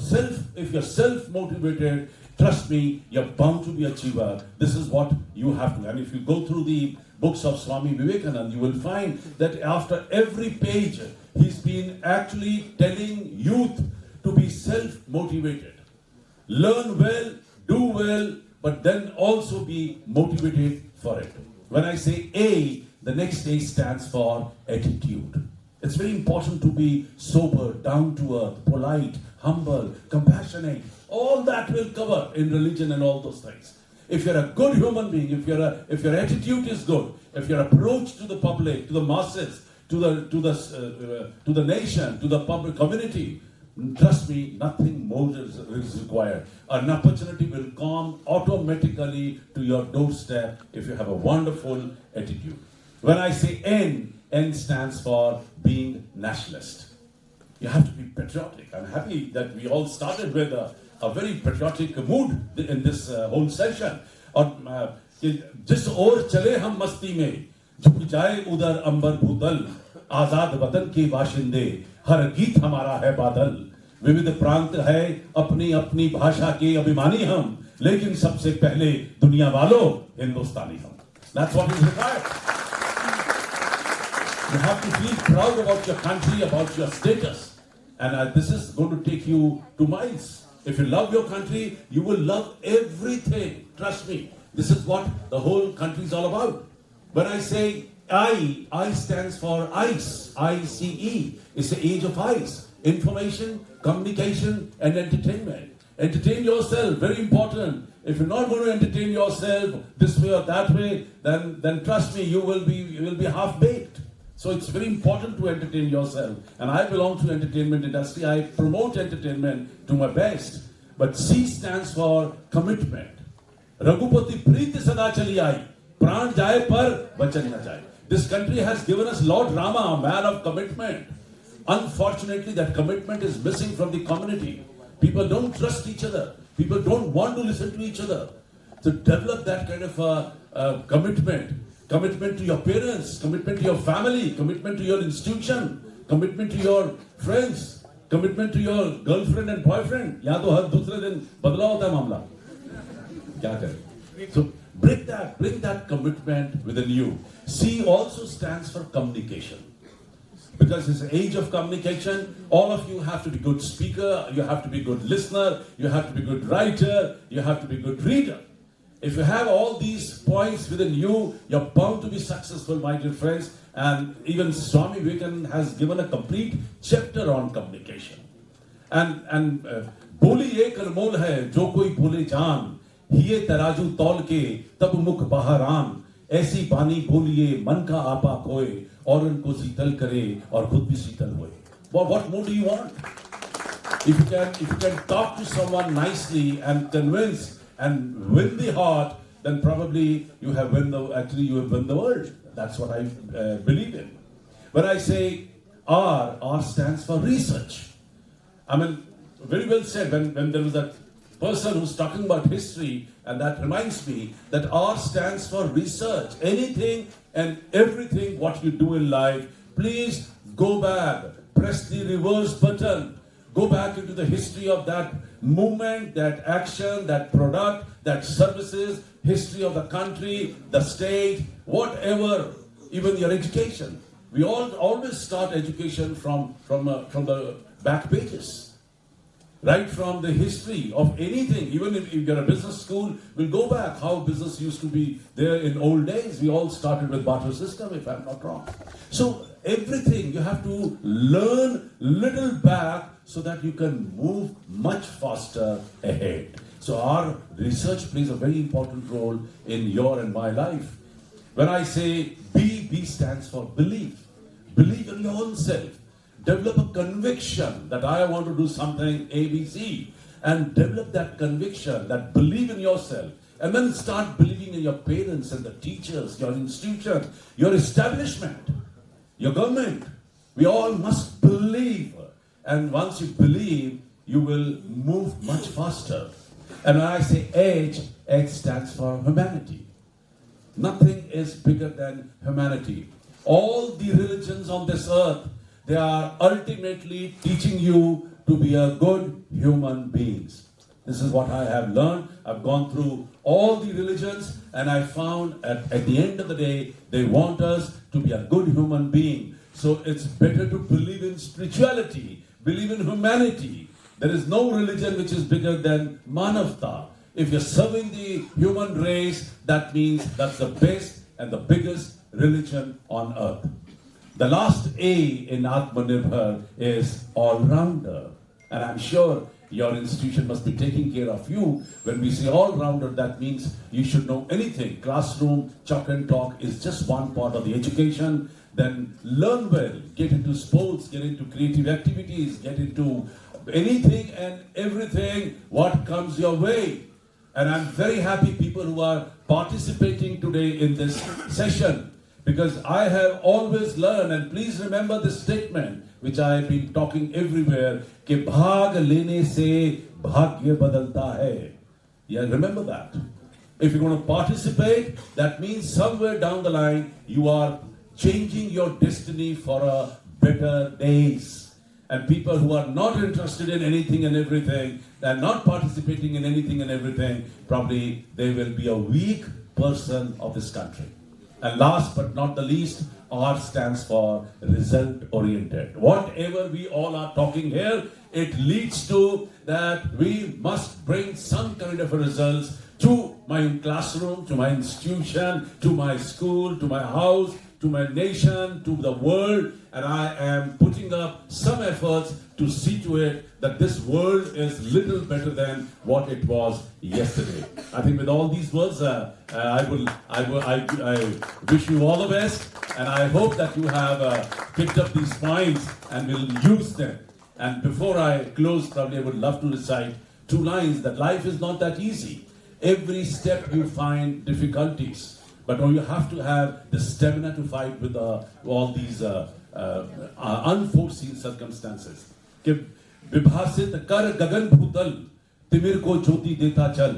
if you're self-motivated, trust me, you're bound to be an achiever. This is what you have to. And if you go through the books of Swami Vivekananda, you will find that after every page, he's been actually telling youth to be self-motivated. Learn well, do well, but then also be motivated for it. When I say A, the next A stands for attitude. It's very important to be sober, down to earth, polite, humble, compassionate. All that will cover in religion and all those things. If you're a good human being, if your attitude is good, if your approach to the public, to the masses, to the nation, to the public community, trust me, nothing more is required. An opportunity will come automatically to your doorstep if you have a wonderful attitude. When I say N stands for being nationalist. You have to be patriotic. I'm happy that we all started with a very patriotic mood in this whole session. और जिस ओर चले हम मस्ती में झुक जाए उधर अंबर भूतल आजाद वतन के बाशिंदे हर गीत हमारा है बादल विविध प्रांत है अपनी अपनी भाषा के अभिमानी हम लेकिन सबसे पहले दुनिया वालों हिंदुस्तानी हम. That's what is required. You have to feel proud about your country, about your status. And this is going to take you to miles. If you love your country, you will love everything. Trust me. This is what the whole country is all about. When I say I stands for ICE. ICE. It's the age of ICE. Information, communication, and entertainment. Entertain yourself. Very important. If you're not going to entertain yourself this way or that way, then trust me, you will be half-baked. So it's very important to entertain yourself. And I belong to entertainment industry. I promote entertainment to my best. But C stands for commitment. Raghupati Preeti Sada Chali Aayi. Pran jaye par vachan na jaye. This country has given us Lord Rama, a man of commitment. Unfortunately, that commitment is missing from the community. People don't trust each other. People don't want to listen to each other. So develop that kind of commitment. Commitment to your parents, commitment to your family, commitment to your institution, commitment to your friends, commitment to your girlfriend and boyfriend. यहाँ तो हर दूसरे दिन बदला होता है मामला. क्या करें? So bring that commitment within you. C also stands for communication. Because it's an age of communication, all of you have to be good speaker, you have to be good listener, you have to be good writer, you have to be good reader. If you have all these points within you, you're bound to be successful, my dear friends. And even Swami Vivekananda has given a complete chapter on communication. And बोली एक अनमोल है जो कोई बोले जान हिये तराजू तौल के तब मुख बहारान ऐसी बानी बोलिए मन का आपा खोए और उनको शीतल करे और खुद भी शीतल होए. What more do you want? If you can talk to someone nicely and convince and win the heart, then probably you have won the world. That's what I believe in. When I say R stands for research. I mean, very well said when there was that person who's talking about history, and that reminds me that R stands for research. Anything and everything what you do in life, please go back, press the reverse button, go back into the history of that movement, that action, that product, that services, history of the country, the state, whatever, even your education. We all always start education from the back pages. Right from the history of anything, even if you're a business school, we'll go back how business used to be there in old days. We all started with barter system, if I'm not wrong. So everything you have to learn little back so that you can move much faster ahead. So our research plays a very important role in your and my life. When I say B stands for belief. Believe in your own self. Develop a conviction that I want to do something ABC, and develop that conviction, that believe in yourself, and then start believing in your parents and the teachers, your institution, your establishment, your government. We all must believe, and once you believe, you will move much faster. And when I say H stands for humanity. Nothing is bigger than humanity. All the religions on this earth, they are ultimately teaching you to be a good human beings. This is what I have learned. I've gone through all the religions, and I found at the end of the day, they want us to be a good human being. So it's better to believe in spirituality, believe in humanity. There is no religion which is bigger than Manavta. If you're serving the human race, that means that's the best and the biggest religion on earth. The last A in Atmanirbhar is all-rounder. And I'm sure your institution must be taking care of you. When we say all-rounder, that means you should know anything. Classroom, chalk and talk is just one part of the education. Then learn well, get into sports, get into creative activities, get into anything and everything what comes your way. And I'm very happy people who are participating today in this session, because I have always learned, and please remember this statement which I have been talking everywhere, कि भाग लेने से भाग्य बदलता है. Yeah, remember that. If you're going to participate, that means somewhere down the line you are changing your destiny for a better days. And people who are not interested in anything and everything, and not participating in anything and everything, probably they will be a weak person of this country. And last but not the least, R stands for result oriented. Whatever we all are talking here, it leads to that we must bring some kind of a results to my classroom, to my institution, to my school, to my house, to my nation, to the world, and I am putting up some efforts to see to it that this world is little better than what it was yesterday. I think with all these words, I wish you all the best, and I hope that you have picked up these points and will use them. And before I close, probably I would love to recite 2 lines that life is not that easy. Every step you find difficulties. But you have to have the stamina to fight with all these unforeseen circumstances. कि विभासित कर गगन भूतल, तिमिर को ज्योति देता चल,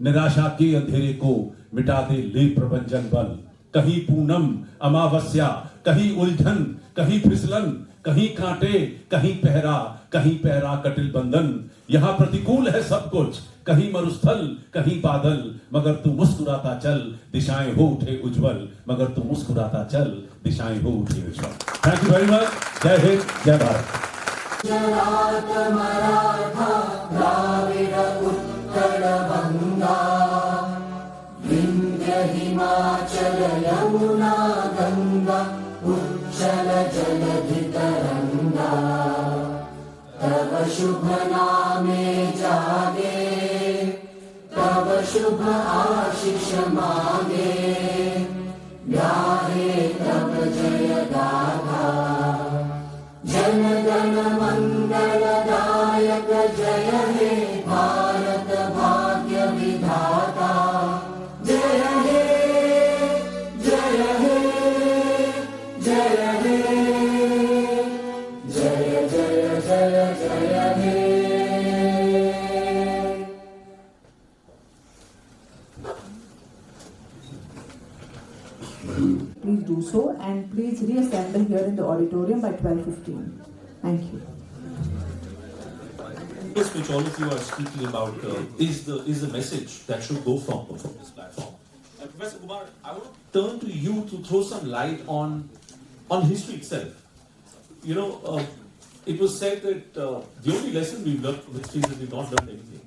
निराशा के अंधेरे को मिटा दे ले प्रभंजन बल. कहीं पूनम अमावस्या, कहीं उलझन, कहीं फिसलन, कहीं कांटे, कहीं पहरा कटिल बंधन. यहाँ प्रतिकूल है सब कुछ, कहीं मरुस्थल, कहीं बादल, मगर तू मुस्कुराता चल, दिशाएं हो उठे उज्जवल, मगर तू मुस्कुराता चल, दिशाएं हो उठे उज्जवल. Thank you very much. जय हिंद, जय भारत. गुजरात मराठा द्राविड उत्कल बंगा, विंध्य हिमाचल यमुना गंगा, उज्जल जलधि तरंगा. तब शुभ नामे जागे, तब शुभ आशीष मांगे, गाहे तब जय गाथा. जन गण मंगलदायक जय हे भारत भाग्य विधाता. जय हे, जय हे, जय हे, जय जय जय जय हे. Please do so, and please reassemble here in the auditorium by 12:15. Thank you. This which all of you are speaking about is the message that should go from this platform. And Professor Kumar, I want to turn to you to throw some light on history itself. You know, it was said that the only lesson we've learned from history is that we've not learned anything.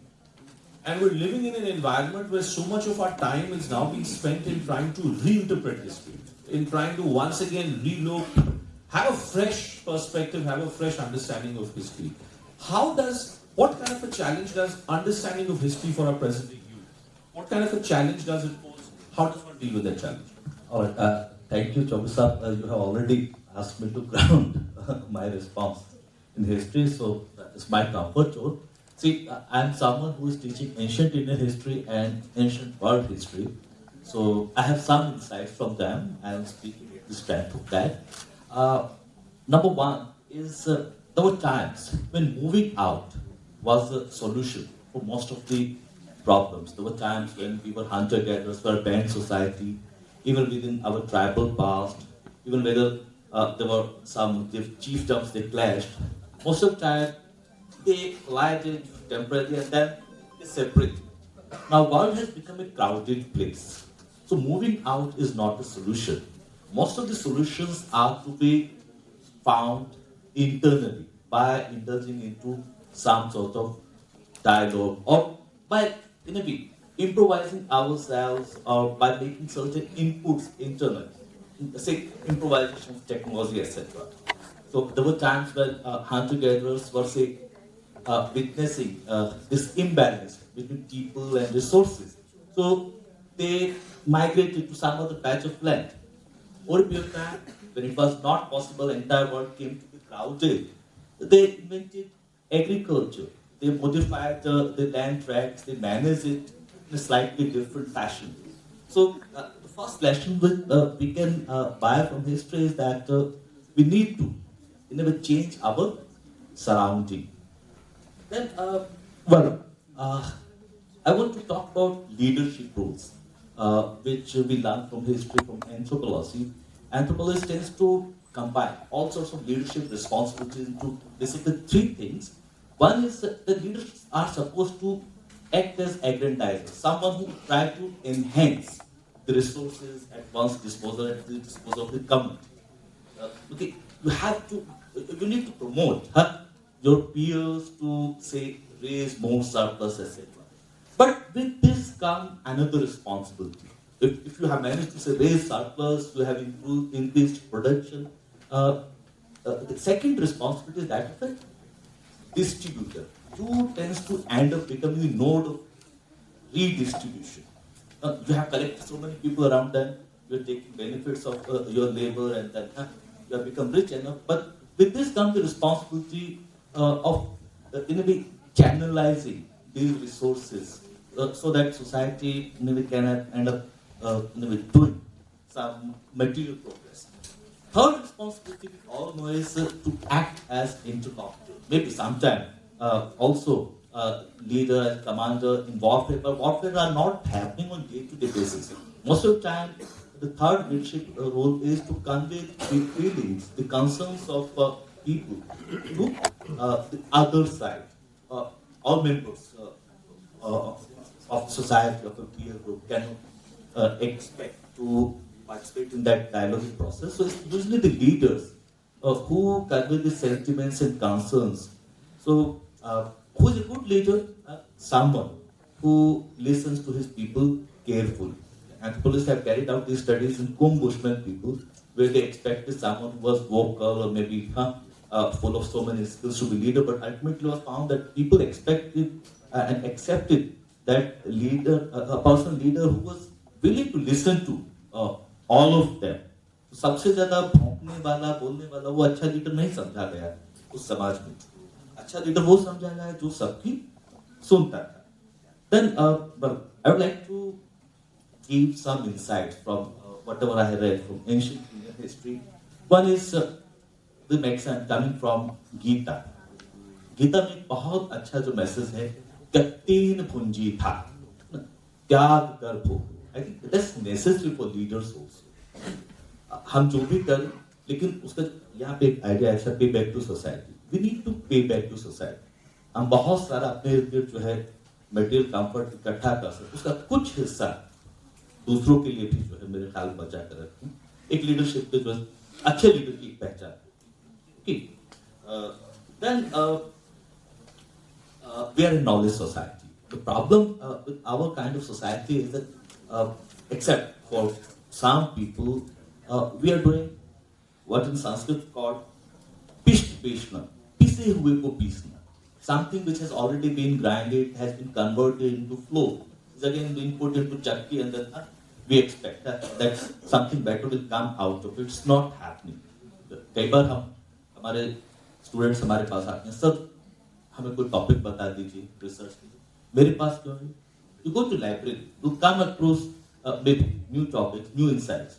And we're living in an environment where so much of our time is now being spent in trying to reinterpret history, in trying to once again relook, have a fresh perspective, have a fresh understanding of history. What kind of a challenge does understanding of history for our present day youth? What kind of a challenge does it pose? How does one deal with that challenge? All right. Thank you, Chobisab. You have already asked me to ground my response in history, so it's my comfort zone. See, I'm someone who is teaching ancient Indian history and ancient world history, so I have some insights from them. I'll speak the strength of that. Number one is there were times when moving out was the solution for most of the problems. There were times when we were hunter-gatherers, were a band society, even within our tribal past, even whether there were some chiefdoms they clashed. Most of the time, they collided temporarily and then they separated. Now, world has become a crowded place. So moving out is not the solution. Most of the solutions are to be found internally by indulging into some sort of dialogue or by improvising ourselves or by making certain inputs internally, say improvisation of technology, etc. So there were times when hunter-gatherers were witnessing this imbalance between people and resources. So they migrated to some other patch of land. Over a period of time, when it was not possible, the entire world came to be crowded. They invented agriculture. They modified the land tracts. They managed it in a slightly different fashion. So the first lesson we can buy from history is that we need to, change our surrounding. Then, I want to talk about leadership roles, which we learn from history, from anthropology. Anthropology tends to combine all sorts of leadership responsibilities into basically three things. One is that the leaders are supposed to act as aggrandizers, someone who try to enhance the resources at one's disposal, at the disposal of the community. You need to promote your peers to raise more surplus, etc. But with this comes another responsibility. If you have managed to raise surplus, you have increased production. The second responsibility is that of a distributor, who tends to end up becoming the node of redistribution. You have collected so many people around them, you are taking benefits of your labor, and then you have become rich enough. But with this comes the responsibility of, channelizing these resources so that society can end up doing some material progress. Third responsibility we all know is to act as interlocutor. Maybe sometime also leader and commander in warfare, but warfare are not happening on day-to-day basis. Most of the time, the third leadership role is to convey the feelings, the concerns of people to the other side. All members of society, of a peer group, can expect to participate in that dialogue process. So it's usually the leaders who convey the sentiments and concerns. So who is a good leader? Someone who listens to his people carefully. Anthropologists have carried out these studies in Kum Bushman people, where they expected someone who was vocal or maybe full of so many skills to be leader, but ultimately was found that people expected and accepted that leader, a personal leader who was willing to listen to all of them. सबसे ज्यादा भौंकने वाला, बोलने वाला वो अच्छा leader नहीं समझा गया उस समाज में. अच्छा लीडर वो समझा गया जो सबकी सुनता था. Then, but I would like to give some insights from whatever I have read from ancient Indian history. One is the message coming from Gita. Gita में एक बहुत अच्छा जो मैसेज है, तीन पूंजी था, त्याग कर भोग. I think that's necessary for leaders also. हम जो भी करें, लेकिन उसका यहाँ पे एक आइडिया है, pay back to society. We need to pay back to society. हम बहुत सारा अपने इर्द जो है मटेरियल कंफर्ट इकट्ठा कर सकते, उसका कुछ हिस्सा दूसरों के लिए भी जो है मेरे ख्याल बचा कर रखें. एक लीडरशिप पे जो है अच्छे लीडर की पहचान. Okay. Then we are a knowledge society. The problem with our kind of society is that, except for some people, we are doing what in Sanskrit called pishna, pise hue ko pisna. Something which has already been grinded, has been converted into flour, is again being put into chakki, and then we expect that something better will come out of it. It's not happening. कई बार हमारे students हमारे पास आते हैं, sir हमें कोई topic बता दीजिए research के लिए। मेरे पास क्यों है? You go to library, you come across new topics, new insights.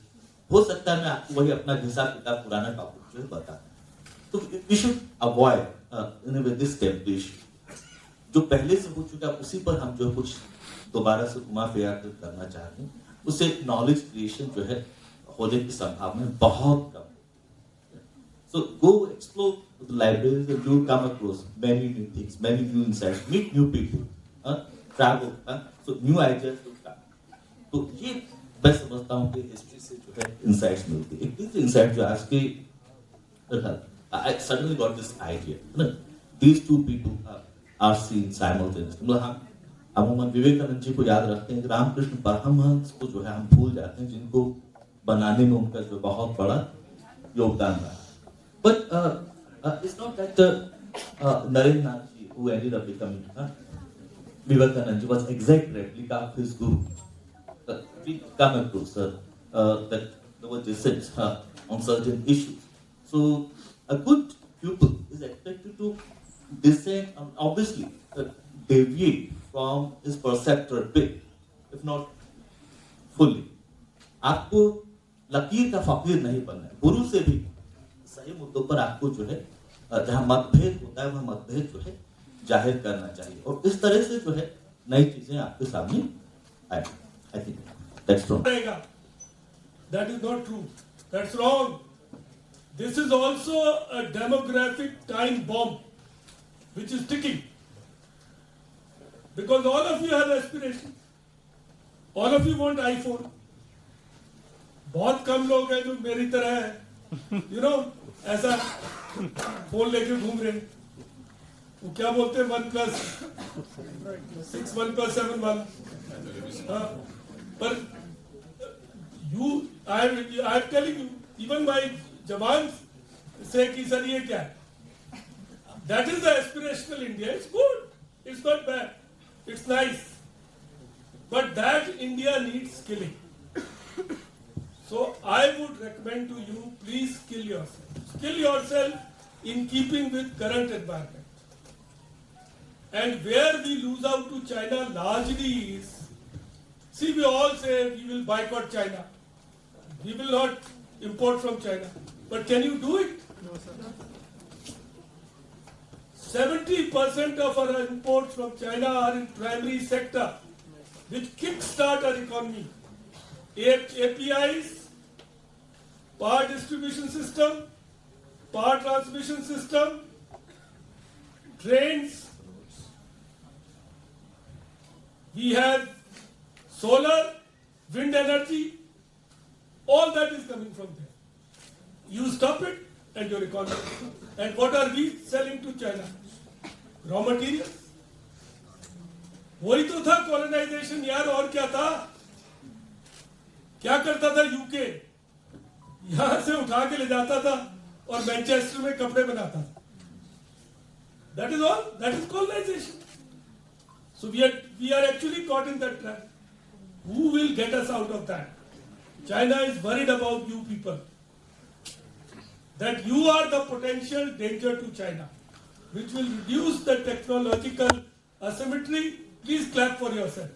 हो सकता है मैं आपको वही अपना हिसाब किताब पुराना टॉपिक जो है बता। तो we should avoid in this temptation. जो पहले से हो चुका उसी पर हम जो कुछ दोबारा से घुमा फिरा कर करना चाहते हैं, उससे नॉलेज क्रिएशन जो है होने की संभावना बहुत कम है। So go explore the libraries and you come across many new things, many new insights, meet new people, travel, so new ideas will come. तो ये मैं समझता हूँ कि हिस्ट्री से जो है इंसाइट्स मिलती है। एक तीसरी इंसाइट जो आज के I suddenly got this idea. These two people are seen simultaneously. मतलब हम अमूमन विवेकानंद जी को याद रखते हैं, रामकृष्ण परमहंस को जो है हम भूल जाते हैं, जिनको बनाने में उनका जो बहुत बड़ा योगदान रहा। But it's not that Narendra Nath ji, who ended up becoming Vivekanand ji, was exact replica of his guru. We come across that there were dissents on certain issues. So a good pupil is expected to dissent and obviously deviate from his preceptor a bit, if not fully. आपको लकीर का फकीर नहीं बनना है। गुरु से भी सही मुद्दों पर आपको जो है जहां मतभेद होता है वह मतभेद जो है जाहिर करना चाहिए, और इस तरह से जो है नई चीजें आपके सामने आए। I think that's wrong. That is not true. That's wrong. This is also a demographic time bomb which is ticking. Because all of you have aspirations. All of you want iPhone. बहुत कम लोग हैं जो मेरी तरह है, you know, ऐसा phone लेके घूम रहे हैं। वो क्या बोलते हैं, 1+6, 1+7, 1. पर I am telling you, even my jawans say कि सर ये क्या है? That is the aspirational India. It's good. It's not bad. It's nice. But that India needs skilling. So I would recommend to you, please skill yourself. Skill yourself in keeping with current environment. And where we lose out to China largely is, see, we all say we will boycott China. We will not import from China. But can you do it? No, sir. 70% of our imports from China are in primary sector, which kickstart our economy. APIs, power distribution system, power transmission system, trains. We have solar, wind energy, all that is coming from there. You stop it and your economy. And what are we selling to China? Raw materials. वही तो था colonisation यार, और क्या था? क्या करता था यूके? यहां से उठा के ले जाता था और मैनचेस्टर में कपड़े बनाता था. That is all. That is colonization. So we are actually caught in that trap. Who will get us out of that? China is worried about you people. That you are the potential danger to China, which will reduce the technological asymmetry. Please clap for yourself.